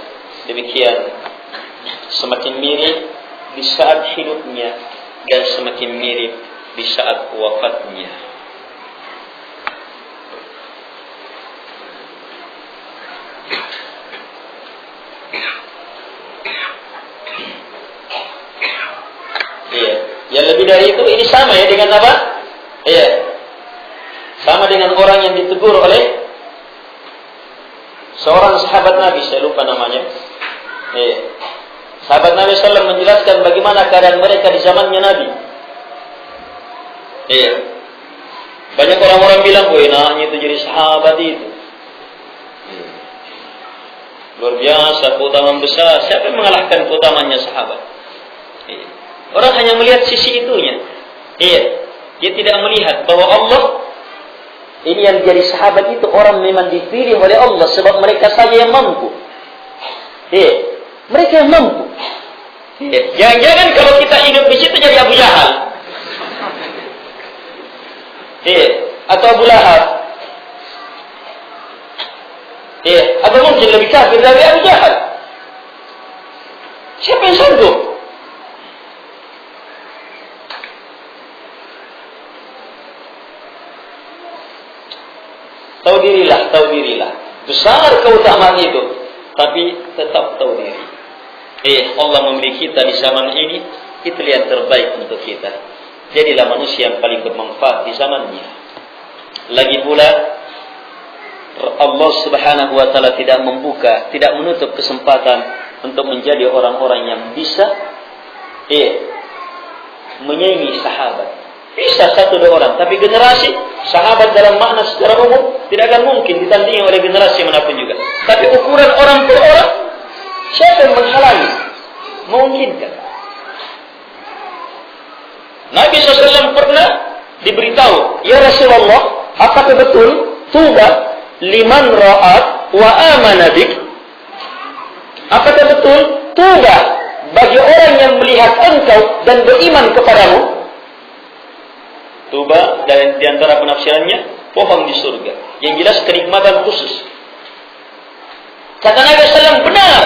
demikian. Semakin mirip di saat hidupnya dan semakin mirip di saat wafatnya. Iya. Yang lebih dari itu ini sama ya dengan apa? Iya. Sama dengan orang yang ditegur oleh seorang sahabat Nabi, saya lupa namanya. Iya. Sahabat Nabi SAW menjelaskan bagaimana keadaan mereka di zamannya Nabi. Iya. Banyak orang-orang bilang, "Woi, enaknya itu jadi sahabat itu." Luar biasa, keutamaan besar. Siapa yang mengalahkan keutamaannya sahabat? Iya. Orang hanya melihat sisi itunya. Iya. Dia tidak melihat bahwa Allah ini yang jadi sahabat itu orang memang dipilih oleh Allah sebab mereka saja yang mampu. Iya. Mereka yang mampu. Iya. Jangan-jangan kalau kita hidup di situ jadi Abu Jahal. Iya. Atau Abu Lahab. Iya. Atau mungkin lebih kafir dari Abu Jahal. Siapa yang sanggup? Tahu dirilah. Besar keutamaan itu, tapi tetap tahu diri. Allah memiliki kita di zaman ini, itu yang terbaik untuk kita. Jadilah manusia yang paling bermanfaat di zamannya. Lagi pula, Allah Subhanahu wa Ta'ala tidak menutup kesempatan untuk menjadi orang-orang yang bisa menyaingi sahabat. Bisa satu dua orang, tapi generasi sahabat dalam makna secara umum tidak akan mungkin ditandingi oleh generasi manapun juga. Tapi ukuran orang per orang, siapa yang menghalangi? Memungkinkan. Nabi SAW pernah diberitahu, "Ya Rasulullah, apakah betul tuba liman ra'at wa amana bik?" Apakah betul tuba bagi orang yang melihat engkau dan beriman kepadamu? Tuba dan diantara penafsirannya pohon di surga. Yang jelas kenikmatan khusus. Kata Nabi SAW benar.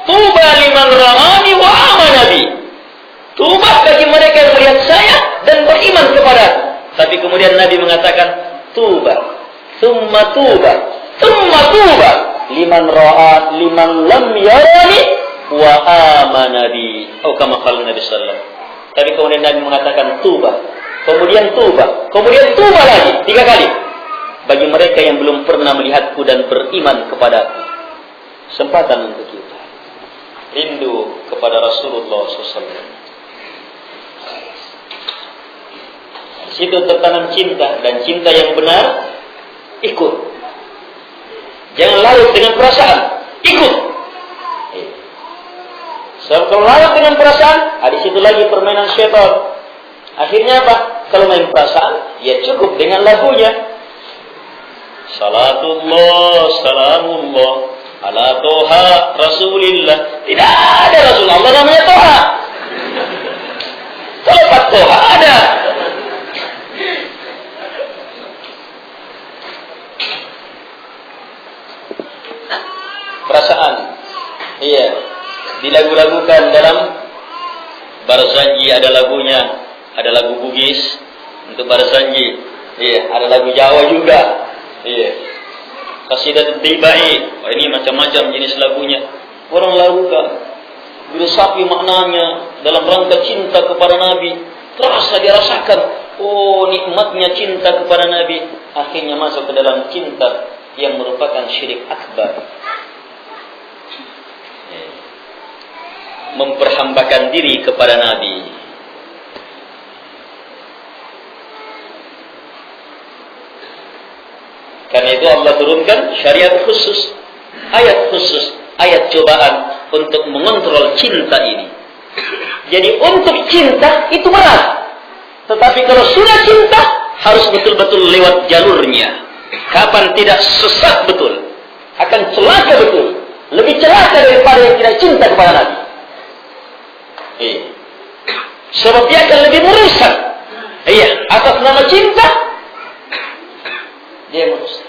Tuba liman ra'ani wa amana bi. Tuba bagi mereka yang melihat saya dan beriman kepada. Tapi kemudian Nabi mengatakan tuba, thumma tuba, thumma tuba liman ra'at liman lam yarani wa amana bi. Kama qala Nabi sallallahu. Tapi kemudian Nabi mengatakan tuba, kemudian tuba lagi 3 kali bagi mereka yang belum pernah melihatku dan beriman kepadaku. Kesempatan untuk kita rindu kepada Rasulullah SAW. Di situ tertanam cinta, dan cinta yang benar ikut. Jangan larut dengan perasaan, ikut. Sebab kalau larut dengan perasaan, di situ lagi permainan syaitan. Akhirnya apa? Kalau main perasaan, ya cukup dengan lagunya. Salatullah, salamullah, ala Toha Rasulillah. Tidak ada Rasulullah, Allah namanya Toha. Kalau Pak Toha ada. Perasaan. Iya. Dilagu-lagukan dalam Barzanji ada lagunya. Ada lagu Bugis untuk Barzanji. Iya, ada lagu Jawa juga. Iya. Qasidah Tibai. Ini macam-macam jenis lagunya. Orang lagukan. Diresapi maknanya dalam rangka cinta kepada Nabi. Terasa dirasakan. Oh, nikmatnya cinta kepada Nabi. Akhirnya masuk ke dalam cinta yang merupakan syirik akbar. Memperhambakan diri kepada Nabi. Karena itu Allah turunkan syariat khusus, ayat cobaan untuk mengontrol cinta ini. Jadi untuk cinta itu berat. Tetapi kalau sudah cinta, harus betul-betul lewat jalurnya. Kapan tidak sesat betul, akan celaka betul. Lebih celaka daripada yang tidak cinta kepada Nabi. Sebab dia akan lebih merusak. Atas nama cinta, dia merusak.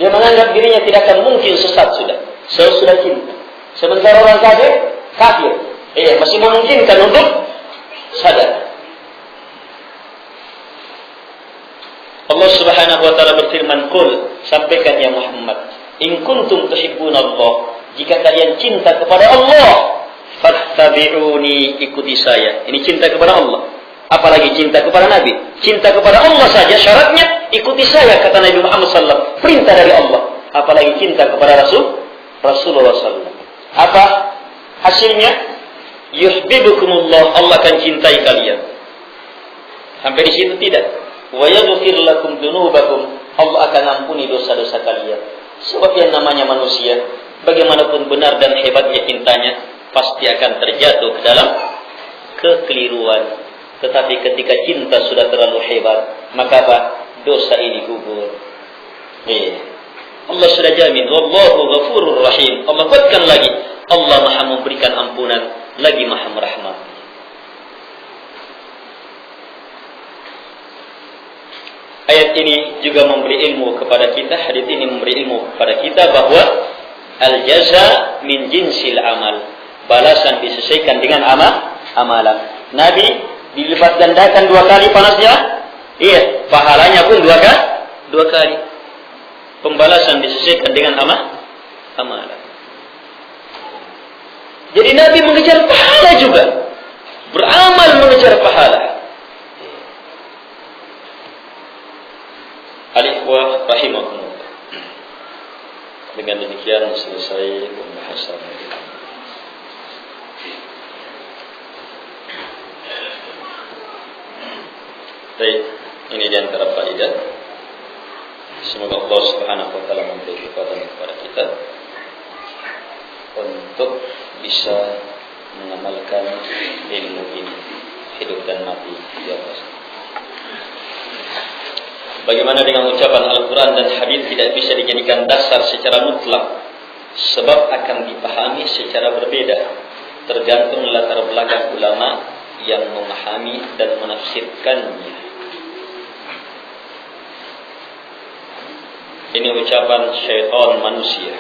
Dia menganggap dirinya tidak akan mungkin sesat sudah cinta. Sementara orang kafir, masih memungkinkan untuk sadar. Allah Subhanahu wa Ta'ala berfirman, "Qul," sampaikan ya Muhammad, "in kuntum tuhibbunallah," jika kalian cinta kepada Allah, fattabi'uni, ikuti saya. Ini cinta kepada Allah. Apalagi cinta kepada Nabi. Cinta kepada Allah saja syaratnya ikuti saya, kata Nabi Muhammad SAW. Perintah dari Allah. Apalagi cinta kepada Rasulullah SAW. Apa hasilnya? Yuhibbukumullah, Allah akan cintai kalian. Sampai di situ tidak. wa yaghfir lakum dzunubakum, Allah akan ampuni dosa-dosa kalian. Sebab yang namanya manusia, bagaimanapun benar dan hebatnya cintanya, pasti akan terjatuh ke dalam kekeliruan. Tetapi ketika cinta sudah terlalu hebat, maka apa? Dosa ini gugur. Allah sudah jamin, wallahu ghafurur rahim. Allah kuatkan lagi, Allah Maha memberikan ampunan, lagi Maha merahmati. Ayat ini juga memberi ilmu kepada kita, hadits ini memberi ilmu kepada kita bahwa al-jaza min jinsil amal. Balasan disesuaikan dengan amalan. Nabi dilipat gandakan 2 kali panasnya. Iya, pahalanya pun 2 kali. Pembalasan disesuaikan dengan amalan. Jadi Nabi mengejar pahala juga. Beramal mengejar pahala. Al-ikhwah rahimakumullah. Dengan demikian selesai pembahasan. Baik, ini di antara faedah. Semoga Allah Subhanahu wa taala memberi kekuatan kepada kita untuk bisa mengamalkan ilmu ini, hidup dan mati di atas. Bagaimana dengan ucapan Al-Quran dan hadis tidak bisa dijadikan dasar secara mutlak, sebab akan dipahami secara berbeda, tergantung latar belakang ulama yang memahami dan menafsirkannya. Ini ucapan syaitan manusia.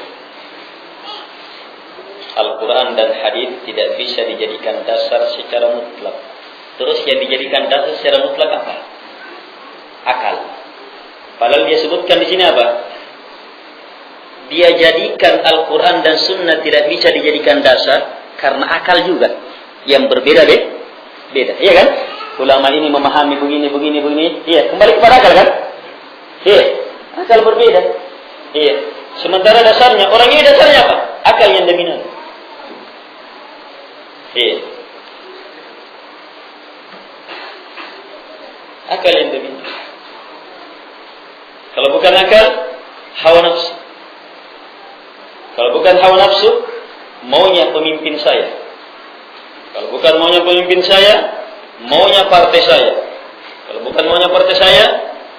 Al-Quran dan hadis tidak bisa dijadikan dasar secara mutlak. Terus yang dijadikan dasar secara mutlak apa? Akal. Padahal dia sebutkan di sini apa? Dia jadikan Al-Quran dan Sunnah tidak bisa dijadikan dasar karena akal juga yang berbeda beda, iya kan? Ulama ini memahami begini. Iya, kembali kepada akal kan? Iya, akal berbeda. Iya. Sementara dasarnya orang ini dasarnya apa? Akal yang dominan. Iya. Akal yang dominan. Kalau bukan akal, hawa nafsu. Kalau bukan hawa nafsu, maunya pemimpin saya. Kalau bukan maunya pemimpin saya, maunya partai saya. Kalau bukan maunya partai saya,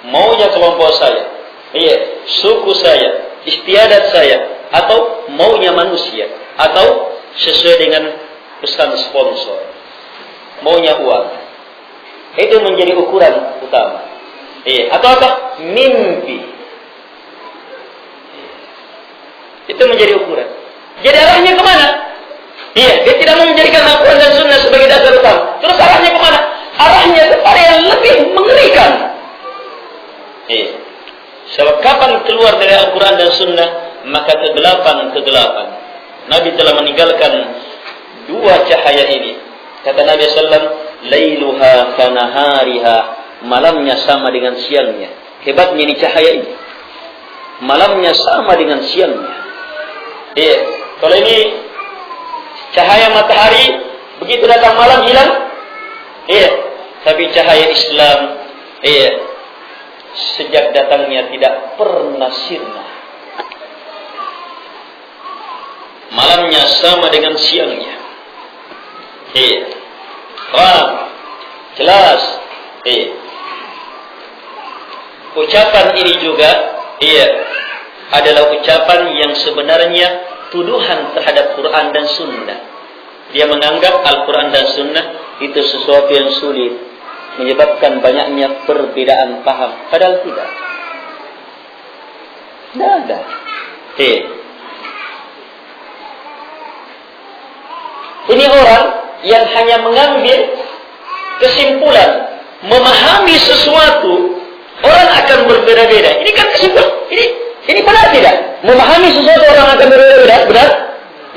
maunya kelompok saya. Iya, suku saya, istiadat saya, atau maunya manusia, atau sesuai dengan pesan sponsor. Maunya uang. Itu menjadi ukuran utama. Iya, atau apa? Mimpi. Itu menjadi ukuran. Jadi arahnya kemana? Iya, dia tidak mau menjadikan Al-Quran dan Sunnah sebagai dasar utama. Terus arahnya kemana? Arahnya kepada yang lebih mengerikan. Iya. Sebab kapan keluar dari Al-Quran dan Sunnah, maka kegelapan. Nabi telah meninggalkan 2 cahaya ini. Kata Nabi SAW, Lailuha kanahariha. Malamnya sama dengan siangnya. Hebatnya ini cahaya ini. Malamnya sama dengan siangnya. Iya. Kalau ini cahaya matahari, begitu datang malam hilang. Iya. Tapi cahaya Islam, iya, sejak datangnya tidak pernah sirna. Malamnya sama dengan siangnya. Iya. Terang, jelas. Iya. Ucapan ini juga, iya, adalah ucapan yang sebenarnya tuduhan terhadap Quran dan Sunnah. Dia menganggap Al-Quran dan Sunnah itu sesuatu yang sulit, menyebabkan banyaknya perbedaan paham. Padahal tidak. Tidak ada. Ini orang yang hanya mengambil kesimpulan, memahami sesuatu. Orang akan berbeda-beda. Ini kan kesimpulan. Ini benar tidak? Memahami sesuatu orang akan berbeda-beda.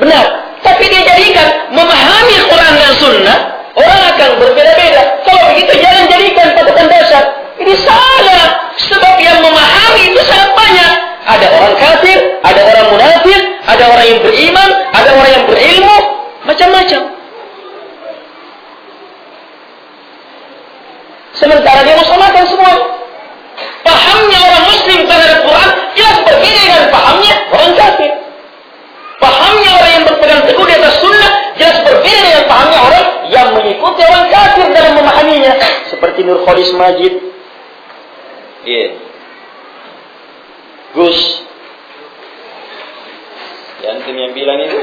Benar. Tapi dia jadikan memahami Quran dan Sunnah, orang akan berbeda-beda. Kalau begitu jangan jadikan patokan dasar. Ini salah. Sebab yang memahami itu sangat banyak. Ada orang kafir, ada orang munafik, ada orang yang beriman, ada orang yang berilmu, macam-macam. Sementara dia mau samakan semua. seperti Nur Khalis Majid, Gus, yang bilang itu,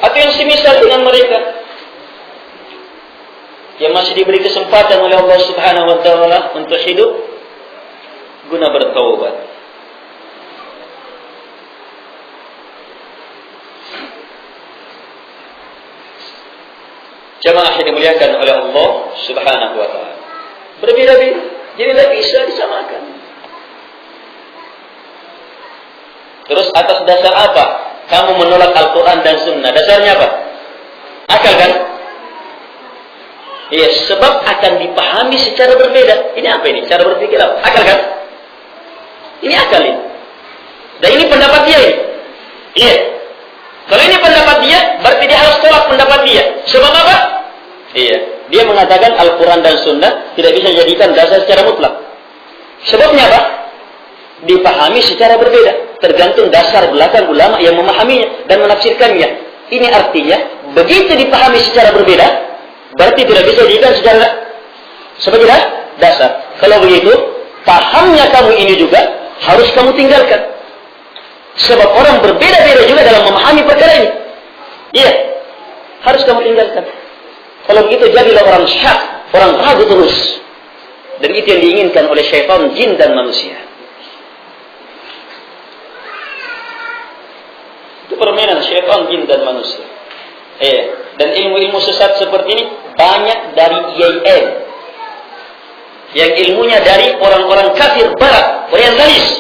atau yang semisal dengan mereka yang masih diberi kesempatan oleh Allah Subhanahu wa taala untuk hidup guna bertaubat. Jamaah yang dimuliakan oleh Allah Subhanahu wa taala. Berbeda-beda, jadi tidak bisa disamakan. Terus atas dasar apa kamu menolak Al-Quran dan Sunnah? Dasarnya apa? Akal kan? Iya, sebab akan dipahami secara berbeda. Ini apa ini? Cara berpikir apa? Akal kan? Ini akal ini. Dan ini pendapat dia ini. Iya. Kalau ini pendapat dia, berarti dia harus tolak pendapat dia. Sebab apa? Iya. Dia mengatakan Al-Quran dan Sunnah tidak bisa dijadikan dasar secara mutlak. Sebabnya apa? Dipahami secara berbeda. Tergantung dasar belakang ulama yang memahaminya dan menafsirkannya. Ini artinya, begitu dipahami secara berbeda, berarti tidak bisa dijadikan sebagai dasar. Kalau begitu, pahamnya kamu ini juga harus kamu tinggalkan. Sebab orang berbeda-beda juga dalam memahami perkara ini. Iya, harus kamu tinggalkan. Kalau begitu jadilah orang syak, orang ragu terus. Dan itu yang diinginkan oleh syaitan, jin dan manusia. Itu permainan syaitan, jin dan manusia. Dan ilmu-ilmu sesat seperti ini banyak dari IAIN, yang ilmunya dari orang-orang kafir barat, orientalis,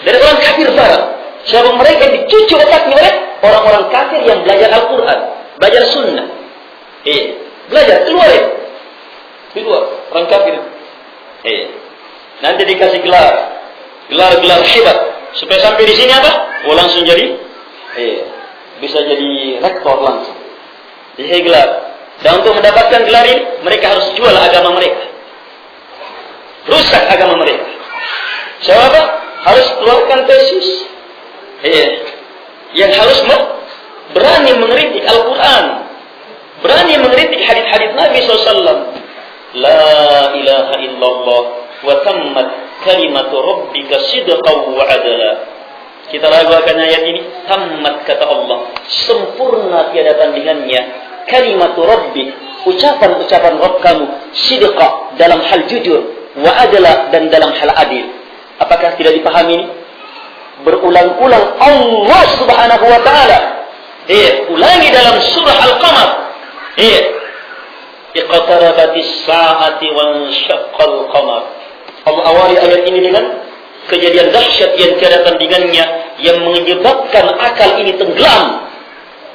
dari orang kafir barat. Sebab mereka dicuci otaknya oleh orang-orang kafir yang belajar Al-Quran, belajar Sunnah. Belajar keluar itu, di luar orang kafir. Nanti dikasih gelar hebat, supaya sampai di sini apa? Langsung jadi, bisa jadi rektor langsung. Jadi gelar. Dan untuk mendapatkan gelar ini, mereka harus jual agama mereka, rusak agama mereka. Sebab apa? Harus keluarkan tesis. Yang harus berani mengkritik Al-Quran, berani mengkritik hadis-hadis Nabi SAW. La ilaha illallah wa tammat kalimatu rabbika sidqan wa adala. Kita ragu akan ayat ini. Tammat, kata Allah, sempurna tiada tandingannya. Kalimatu rabbik, ucapan-ucapan Rabb kamu, sidqa, dalam hal jujur, wa adala, dan dalam hal adil. Apakah tidak dipahami ini? Berulang-ulang Allah Subhanahu wa taala ulangi dalam surah Al-Qamar. Iqtarabatis sa'ati wan syaqqal qamar. Allah awali ayat ini dengan kejadian dahsyat yang tiada tandingannya, yang menyebabkan akal ini tenggelam.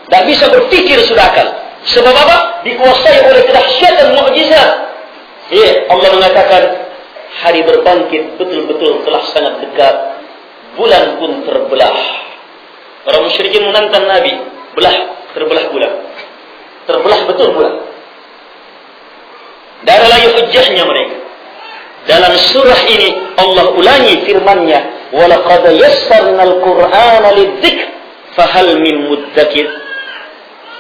Tak bisa berpikir sudah akal. Sebab apa? Dikuasai oleh kedahsyatan mukjizat. Allah mengatakan hari berbangkit betul-betul telah sangat dekat. Bulan pun terbelah. Orang musyrikin menantang Nabi, terbelah bulan. Terbelah betul bulan. Dan ada lagi hujjahnya mereka. Dalam surah ini Allah ulangi firman-Nya, "Wa laqad yassarna al-Qur'ana lidz-dzikr fahal min muddakir."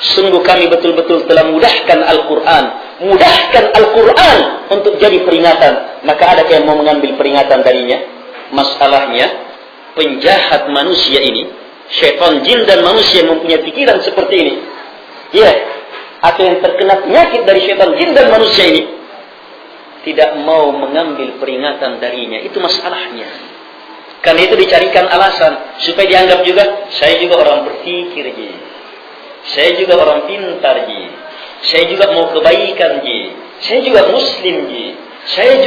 Sungguh kami betul-betul telah mudahkan Al-Quran, untuk jadi peringatan. Maka ada yang mau mengambil peringatan darinya? Masalahnya, penjahat manusia ini, syaitan, jin dan manusia mempunyai pikiran seperti ini. Atau yang terkena penyakit dari syaitan, jin dan manusia ini, tidak mau mengambil peringatan darinya. Itu masalahnya. Karena itu dicarikan alasan supaya dianggap juga, saya juga orang berpikir, saya juga orang pintar, saya juga mau kebaikan, saya juga muslim, saya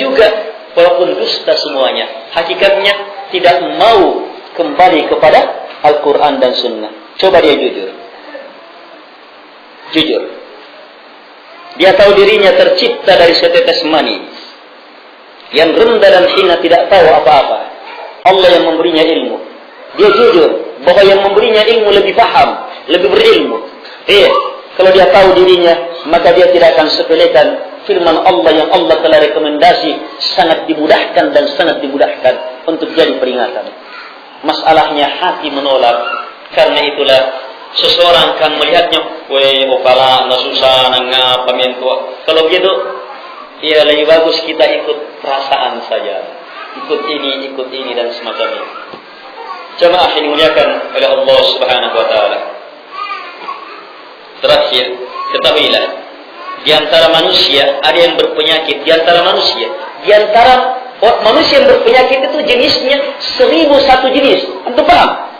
juga, walaupun dusta semuanya. Hakikatnya tidak mau kembali kepada Al-Quran dan Sunnah. Coba dia jujur. Dia tahu dirinya tercipta dari setetes mani, yang rendah dan hina, tidak tahu apa-apa. Allah yang memberinya ilmu. Dia jujur bahwa yang memberinya ilmu lebih paham, lebih berilmu. Kalau dia tahu dirinya, maka dia tidak akan sepelekan firman Allah yang Allah telah rekomendasi, sangat dimudahkan dan sangat dimudahkan untuk jadi peringatan. Masalahnya hati menolak. Karena itulah seseorang akan melihatnya, weh opala na susah na pamiento. Kalau begitu, ya lebih bagus kita ikut perasaan saja, ikut ini dan semacam itu. Jemaah yang dimuliakan oleh Allah Subhanahu wa taala. Terakhir, ketahuilah, di antara manusia ada yang berpenyakit, di antara manusia yang berpenyakit itu jenisnya 1001 jenis. Antum paham?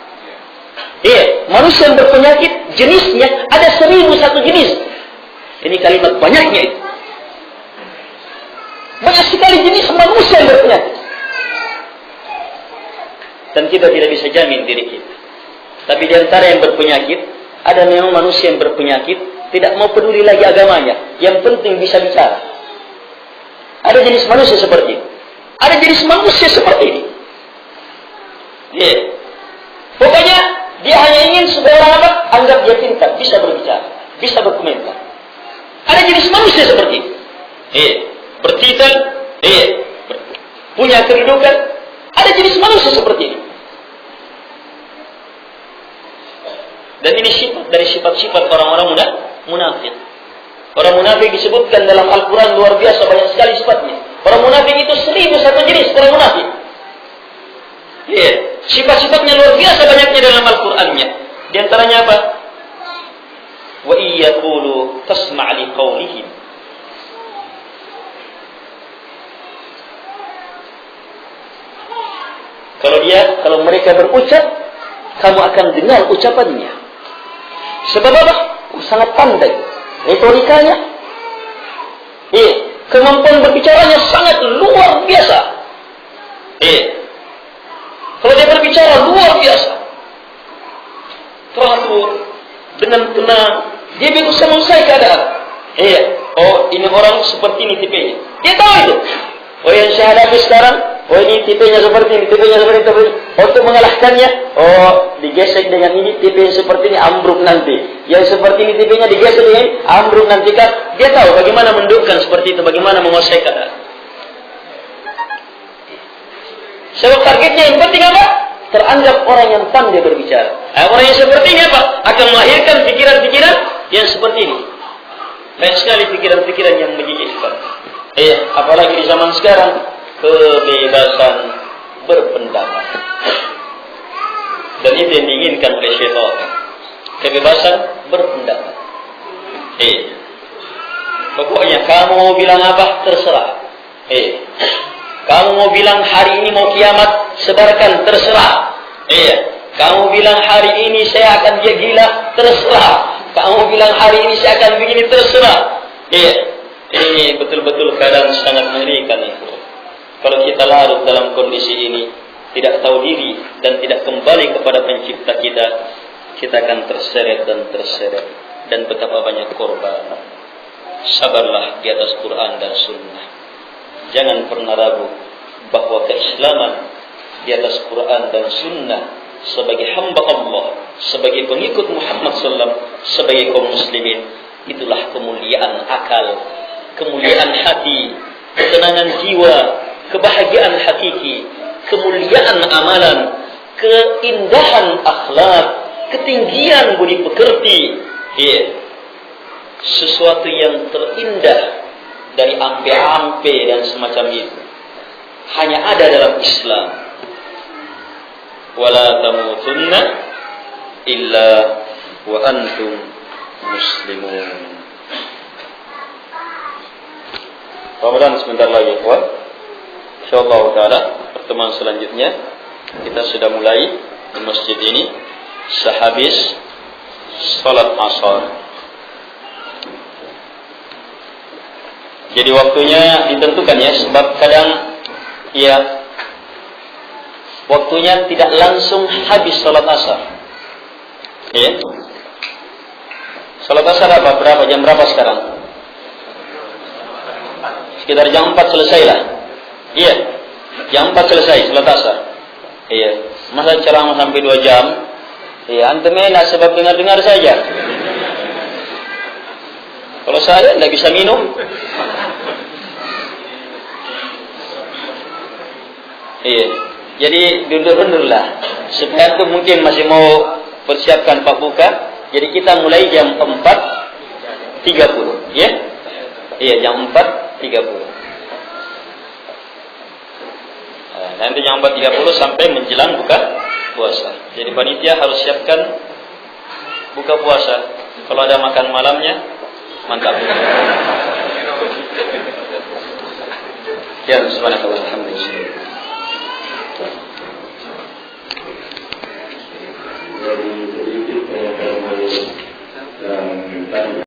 Iya, manusia yang berpenyakit jenisnya ada 1001 jenis. Ini kalimat banyaknya itu. Banyak sekali jenis manusia yang berpenyakit. Dan kita tidak bisa jamin diri kita. Tapi di antara yang berpenyakit, ada memang manusia yang berpenyakit, tidak mau peduli lagi agamanya. Yang penting bisa bicara. Ada jenis manusia seperti ini. Ada jenis manusia seperti ini. Yeah. Pokoknya dia hanya ingin supaya orang apa? Anggap dia pintar, bisa berbicara, bisa berkomentar. Ada jenis manusia seperti ini. Bertitel, punya kedudukan. Ada jenis manusia seperti ini. Dan ini sifat dari sifat-sifat orang-orang munafik. Orang munafik disebutkan dalam Al-Quran luar biasa banyak sekali sifatnya. Orang munafik itu 1001 jenis orang munafik. Sifat-sifatnya luar biasa banyaknya dalam Al-Qurannya. Di antaranya apa? Wa iyaqulu tasma' li qawlihim. Kalau mereka berucap, kamu akan dengar ucapannya. Sebab apa? Sangat pandai. Retorikanya. Kemampuan berbicaranya sangat luar biasa. Kalau dia berbicara luar biasa. Teratur, dengan tenang, dia bisa menguasai keadaan. Oh, ini orang seperti ini tipenya. Dia tahu itu. Oh, yang saya hadapi sekarang, oh ini tipenya seperti ini, tipenya seperti itu. Untuk mengalahkannya, oh digesek dengan ini, tipenya seperti ini, ambruk nanti. Yang seperti ini tipenya digesek dengan ini, ambruk nanti kan. Dia tahu bagaimana mendukkan seperti itu, bagaimana menguasai keadaan. Sebab targetnya yang penting apa? Teranggap orang yang pandai berbicara. Orang yang seperti ini apa? Akan melahirkan pikiran-pikiran yang seperti ini. Banyak sekali pikiran-pikiran yang menjijikkan. Apalagi di zaman sekarang, kebebasan berpendapat. Dan itu yang diinginkan oleh syaitan. Kebebasan berpendapat. Pokoknya kamu mau bilang apa, terserah. Kamu mau bilang hari ini mau kiamat, sebarkan, terserah. Kamu bilang hari ini saya akan dia gila, terserah. Kamu bilang hari ini saya akan begini, terserah. Ini betul-betul keadaan sangat mengerikan itu. Kalau kita larut dalam kondisi ini, tidak tahu diri dan tidak kembali kepada pencipta kita, kita akan terseret. Dan betapa banyak korban. Sabarlah di atas Quran dan Sunnah. Jangan pernah ragu bahwa keislaman di atas Quran dan Sunnah sebagai hamba Allah, sebagai pengikut Muhammad SAW, sebagai kaum muslimin, itulah kemuliaan akal, kemuliaan hati, ketenangan jiwa, kebahagiaan hakiki, kemuliaan amalan, keindahan akhlak, ketinggian budi pekerti. Sesuatu yang terindah dari ampe-ampe dan semacam itu hanya ada dalam Islam. Wala tamutunna illa wa antum muslimun. Ramadan sebentar lagi, kawan. Insyaallah taala pertemuan selanjutnya kita sudah mulai di masjid ini sehabis salat Asar. Jadi waktunya ditentukan ya, sebab kadang waktunya tidak langsung habis salat Asar. Salat Asar berapa? Jam berapa sekarang? Sekitar jam 4 selesai lah. Jam 4 selesai salat Asar. Masa ceramah sampai 2 jam? Antum enak sebab dengar-dengar saja. Kalau saya tidak bisa minum. Jadi dulur-dulur lah. Supaya antum mungkin masih mau persiapkan Pak buka. Jadi kita mulai jam 4.30, ya? Iya, jam 4.30. Nanti jam 4.30 sampai menjelang buka puasa. Jadi panitia harus siapkan buka puasa. Kalau ada makan malamnya, mantap. Ya, subhanallah, alhamdulillah.